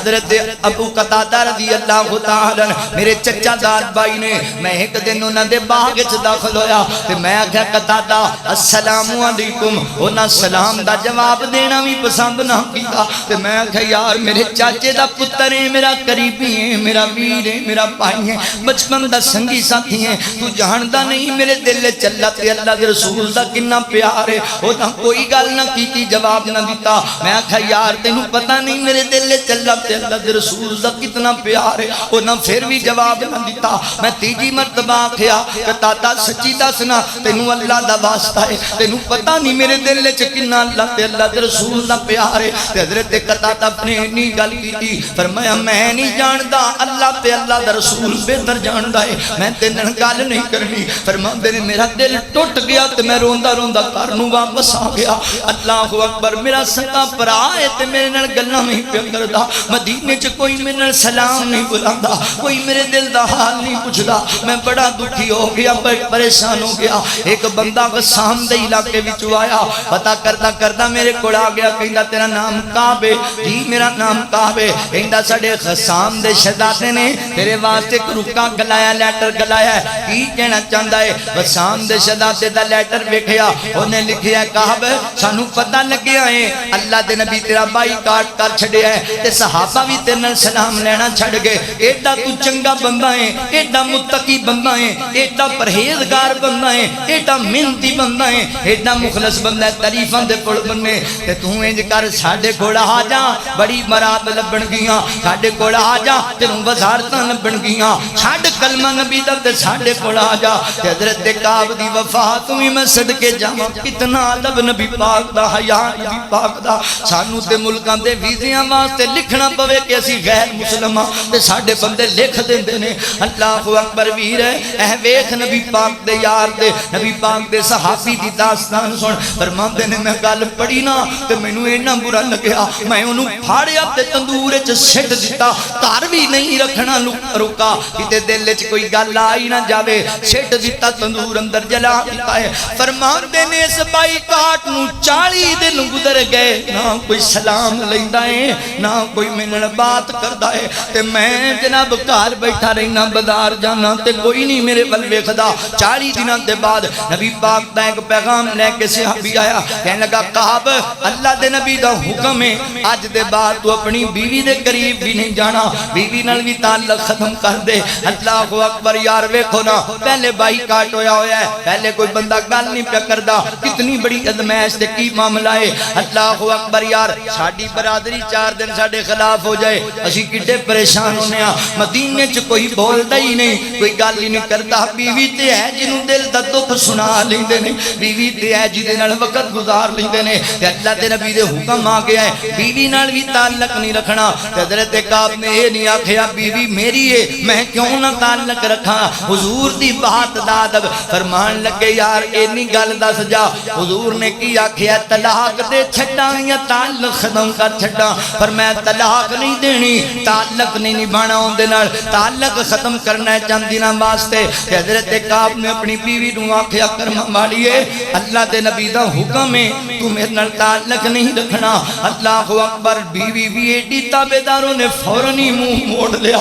حضرت ابو قتادہ رضی اللہ تعالی میرے چچا داد بھائی نے میں ایک دن انہاں دے باغ وچ داخل ہویا تے میں آکھیا قتادہ السلام علیکم، انہاں سلام دا جواب دینا بھی پسند نہ کیتا تے میں آکھیا یار میرے چاچے دا پتر ہے، میرا قریبی ہے، میرا ویر ہے، میرا بھائی ہے، بچپن دا سنگی ساتھی ہے، تو جاندا نہیں میرے دل وچ اللہ تے اللہ دے رسول دا کنا پیار ہے۔ انہاں کوئی گل نہ کیتی، جواب نہ دیتا۔ میں آکھیا یار تینوں پتہ نہیں میرے دل وچ اللہ تے اللہ دے رسول دا کتنا پیار ہے، انہاں پھر بھی جواب نہ دیتا۔ میں تیجی مرتبہ آکھیا قتادہ سچی دسنا تینوں اللہ دا واسطہ ہے، تینوں پتہ نہیں میرے دل وچ کنا اللہ تے اللہ دے رسول دا پیار ہے۔ تے حضرت قتادہ نے نہیں گل کیتی، فرمایا میں نہیں جاندا، اللہ تے اللہ دا رسول بہتر جاندا ہے، میں تیرے نال گل نہیں کرنی۔ فرماندے نے میرا دل ٹوٹ گیا تے میں روندا روندا گھر نوں واپس آ گیا۔ اللہ اکبر، میرا سکا بھرا ہے تے میرے نال گلاں نہیں پیا کردا، مدینے چ کوئی میرے نال سلام نہیں بلاندا، کوئی میرے دل دا حال نہیں پوچھدا، میں بڑا دکھی ہو گیا، پریشان ہو گیا۔ ایک بندہ غسان دے علاقے وچ آیا، پتہ کردا کردا میرے کول آ گیا، کہندا تیرا نام کعب ہے؟ جی میرا نام کعب ہے۔ کہندا ساڈے غسان دے شہزادے نے تیرے واسطے ایک رکا گلایا، لیٹر گلایا ہے، کی کہنا چاہندا ہے؟ غسان دے شہزادے دا لیٹر ویکھیا، اونے لکھیا کعب سانو پتہ لگیا ہے اللہ دے نبی تیرا بائی کاٹ کر چھڈیا ہے تے صحابہ بھی تیرے نال سلام لینا چھڈ گئے، ایڈا تو چنگا بندہ ہے، ایڈا متقی بندہ ہے، ایڈا پرہیزگار بندہ ہے، ایڈا محنتی بندہ ہے، ایڈا مخلص بندہ ہے، تعریفاں دے پڑ بننے تے تو انج کر ساڈے کول آ جا، بڑی مراد لبن گیاں، ساڈے کول آ جا تینوں وزارتاں لبن گیاں، چھڈ کلمہ نبی دا تے ساڈے کول آ جا۔ تے حضرت کعب دی وفات وی میں صدقے جاواں، کتنا ادب نبی پاک دا، حیا نبی پاک دا۔ سانو تے ملکاں دے ویزیاں واسطے لکھنا پوے کہ اسی غیر مسلمان تے ساڈے بندے لکھ دیندے نے۔ اللہ اکبر ویر ہے، اے ویکھ نبی پاک دے یار دے، نبی پاک دے صحابی دی داستان سن۔ فرماندے نے میں گل پڑھی نا تے مینوں اینا برا لگیا، میں اونوں پھاڑیا تے تندور وچ سٹ دتا، گھر بھی نہیں رکھنا رکا کتے دل وچ کوئی گل آئی نہ جاوے، سٹ دتا تندور اندر جلا دتا ہے۔ فرماندے نے اس بائی کاٹ نو 40 دن گزر گئے، نہ کوئی سلام لیندا ہے نہ کوئی ملن بات کردا ہے، تے میں جناب گھر بیٹھا رہنا، بازار جانا تے کوئی نہیں میرے ول ویکھدا۔ 40 دناں دے بعد نبی پاک دا ایک پیغام لے کے صحابی آیا، کہنے لگا کعب اللہ دے نبی دا حکم ہے اج دے بعد تو اپنی بیوی دے قریب بھی نہیں جانا، بیوی نال بھی تعلق ختم کر دے۔ اللہ اکبر یار ویکھو نا، پہلے بائی کاٹ ہویا ہے، پہلے کوئی بندہ گل نہیں پیا کردا، کتنی بڑی ازمائش تے کی معاملہ ہے۔ اللہ اکبر یار، ساڈی برادری 4 دن ساڈے خلاف ہو جائے اسی کڈے پریشان ہونے ہاں، مدینے چ کوئی بولدا ہی نہیں، کوئی گل ہی نہیں کردا۔ بیوی تے ہے جنوں دل دا دکھ سنا لیندے نے، بیوی تے ہے جدے نال وقت گزار لیندے نے، تے اللہ دے نبی دے حکم آ گیا ہے بیوی نال بھی تعلق نہیں رکھنا۔ حضرت کعب نے یہ نہیں آکھیا بیوی میری ہے میں کیوں نہ تعلق رکھاں، حضور دی بات دا ادب۔ فرمان لگے یار اینی گل دس جا، حضور نے کی آکھیا طلاق دے چھڈاں یا تعلق ختم کر چھڈاں؟ پر میں طلاق نہیں دینی، تعلق نہیں نبھانا اون دے نال، تعلق ختم کرنا ہے چند دناں واسطے۔ حضرت کعب نے اپنی بیوی نوں آکھیا کرما والیے اللہ دے نبی دا حکم ہے تو میرے نال تعلق نہیں رکھنا۔ اللہ اکبر، بیوی بھی ایڈی تابعداروں نے فوراً ہی منہ موڑ لیا،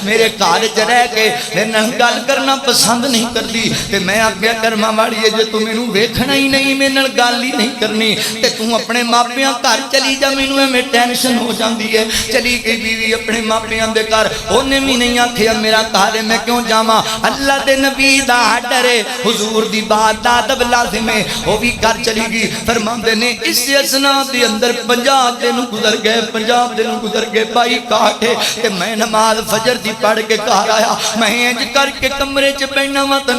میرے گھر چ رہ کے میرے نال گل کرنا پسند نہیں کرتی، تے میں آکھیا کرما والیے جے تو مینوں ویکھنا ہی نہیں، میرے نال گل ہی نہیں کرنی تے تو اپنے ماپیاں گھر چلی جا، مینوں میں ٹینشن ہو جاندی ہے۔ چلی گئی بیوی اپنے ماپیاں دے گھر، اونے بھی نہیں آکھیا میرا گھر ہے میں کیوں جاواں، اللہ دے نبی دا ڈر ہے، حضور دی بات دا ادب لازم ہے، وہ بھی گھر چلی گئی۔ فرماندے نے اس اسنا دے اندر 50 دن گزر گئے، 50 دن گزر گئے، بائی کاٹے تے میں نماز فجر دی پڑھ کے گھر آیا، میں انج کر کے کمرے چ بیٹھا وا تے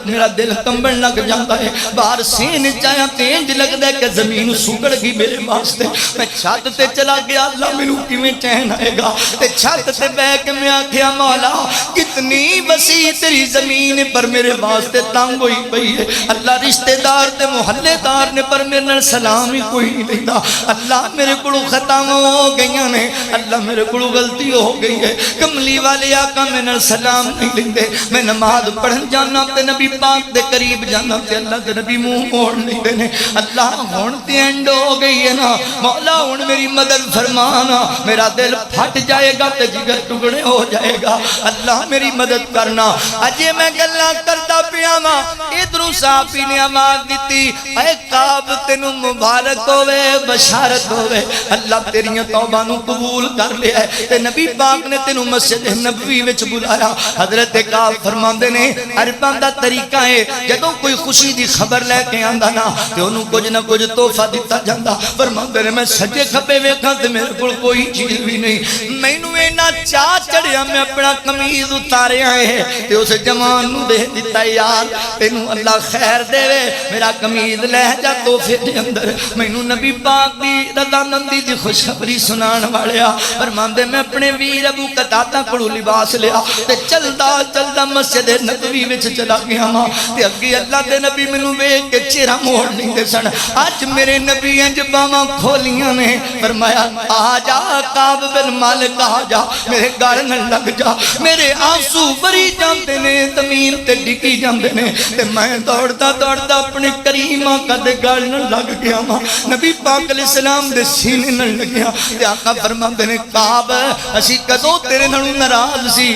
میرا دل کمبن لگ جاندا ہے، باہر سین چایا تے انج لگدا ہے کہ زمین سکڑ گئی میرے واسطے۔ میں چھت تے چلا گیا، اللہ مینوں کیویں چین آئے گا، تے چھت تے بیٹھ کے میں آکھیا مولا کتنی وسیع تیری زمین پر میرے واسطے تنگ ہوئی پئی ہے، اللہ رشتہ دار تے محلے دار نے پر میرے نال سلام ہی کوئی نہیں لیندا، اللہ میرے کولوں ختم ہو گئیاں نے، اللہ میرے کولوں غلطی ہو گئی ہے، کملی والے آقا میرے نال سلام نہیں لیندے، میں نماز پڑھن جانا تے نبی پاک دے قریب جانا تے اللہ دے نبی منہ موڑ لیندے نے۔ اللہ ہن تے اینڈ ہو گئی ہے نا مولا، ہن میری مدد فرمانا، میرا دل پھٹ جائے گا تے جگر ٹکڑے ہو جائے گا، اللہ میری مدد کرنا۔ اجے میں گلاں کردا پیا وا، ادھروں صحابی نے آواز دتی، اے کعب تینوں مبارک ہوے، بشارت ہوے، اللہ تیریاں توبہ نو قبول کر لیا ہے تے نبی پاک نے تینوں مسجد نبوی وچ بلایا۔ حضرت کعب فرماندے نے عرباں دا طریقہ ہے جدوں کوئی خوشی دی خبر لے کے آندا نا تے اونوں کچھ نہ کچھ تحفہ دتا جاندا۔ فرماندے نے میں سجے کھبے ویکھاں تے میرے کول کوئی چیز بھی نہیں، مینوں اینا چاہ چڑھیا میں اپنا قمیض اتاریا ہے تے اس جوان نو دے دتا، یار تینوں اللہ خیر دے وے، میرا قمیض لے جا تحفے دے اندر۔ مینوں نبی پاک دی رضامندی دی خوشخبری سنان والیا فرماندے میں اپنے ویر ابو قتادہ کولوں لباس لیا تے چلدا چلدا مسجد نبوی وچ چلا گیا ہاں تے اگے اللہ دے نبی مینوں ویکھ کے چہرہ موڑ نہیں دے سن۔ اج میرے نبی انج باواں کھولیاں نے، فرمایا آ جا کعب بن مالک، آ جا میرے گل نہ لگ جا، میرے آنسو بری جاندے نے، زمین تے ڈگی جاندے نے تے میں دوڑدا دوڑدا اپنے کریم آقا دے گل نہ لگ گیا ہاں، نبی پاک علیہ السلام دے سینے نہ لگیا تے آقا فرماندے نے کعب اسی کدوں تیرے نالوں ناراض سی،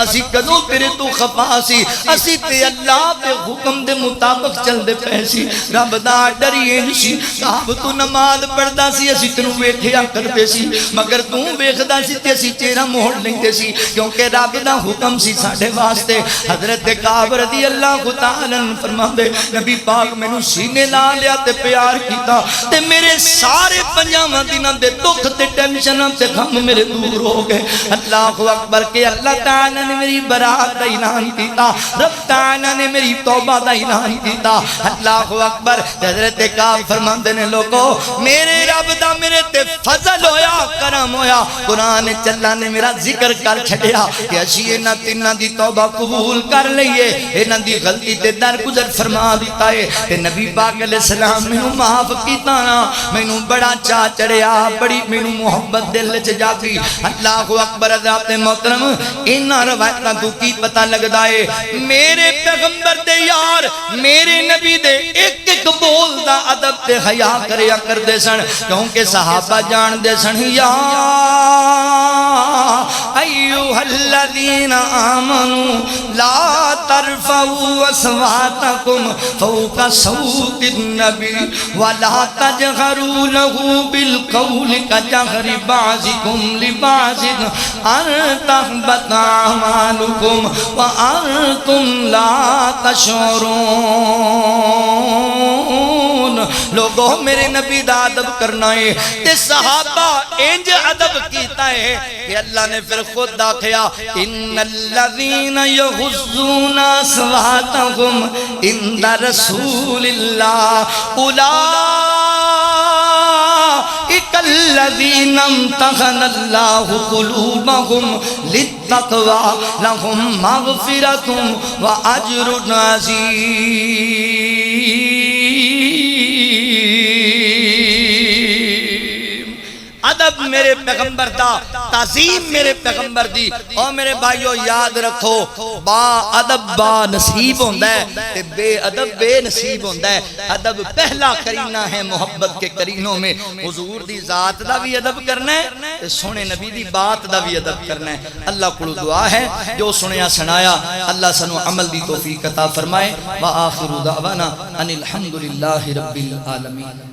اسی کدوں تیرے تو خفا سی، اسی تے اللہ دے حکم دے مطابق چل دے پے سی، رب دا ڈری سی۔ کعب تو نماز پڑھدا سی اسی تینوں ویکھیا کردے سی، مگر تو ویکھدا سی تے اسی چہرہ موڑ لیندے سی کیونکہ رب دا حکم سی ساڈے واسطے۔ حضرت کعب رضی اللہ تعالی عنہ فرماندے نبی پاک مینوں سینے لا لیا تے پیار کیتا تے میرے سارے 50 دناں دے دکھ تے ٹینشناں تے غم میرے دور ہو گئے۔ اللہ اکبر کہ اللہ تعالی نے میری برات دا اعلان کیتا، رب تعالی نے میری توبہ دا اعلان کیتا۔ اللہ اکبر۔ حضرت کعب فرماندے نے لوگو میرے رب دا میرے تے فضل ہویا، کرم ہویا، قرآن چلا نے میرا ذکر کر چھڑیا کہ اسی انہاں تیناں دی توبہ قبول کر لئیے، انہاں دی غلطی تے درگزر فرما دیتا ہے تے نبی پاک علیہ السلام مینوں معاف کیتا نا، مینوں بڑا چاہ چڑھیا، بڑی مینوں محبت دل وچ جاگی۔ اللہ اکبر۔ حضرات محترم انہاں روایتاں تو کی پتہ لگدا ہے میرے پیغمبر دے یار میرے نبی دے ایک ایک بول دا ادب تے حیا کریا کردے سن کیونکہ صحابہ جان دے سن یا ایھا الذین آمنوا لا ترفعوا اصواتکم فوق صوت النبی ولا تجهروا له بالقول كجهر بعضكم لبعض ان تحبط اعمالكم وانتم لا تشعرون۔ لوگو میرے نبی دا ادب کرنا ہے تے صحابہ انج ادب کیتا ہے کہ اللہ نے پھر خود داخیا ان الذین یغضون اصواتهم عند رسول اللہ اولئک الذین امتحن اللہ قلوبهم للتقوی لهم مغفرۃ واجر عظیم۔ ادب میرے پیغمبر دا، تعظیم میرے پیغمبر دی۔ اور میرے بھائیو یاد رکھو با ادب با نصیب ہوندہ ہے تے بے ادب بے نصیب ہوندہ ہے۔ ادب پہلا کرینہ ہے محبت کے کرینوں میں، حضور دی ذات دا بھی ادب کرنا ہے تے سونے نبی دی بات دا بھی ادب کرنا ہے۔ اللہ کو دعا ہے جو سنیا سنایا اللہ سنو عمل دی توفیق عطا فرمائے۔ وآخر دعوانا ان الحمدللہ رب العالمین۔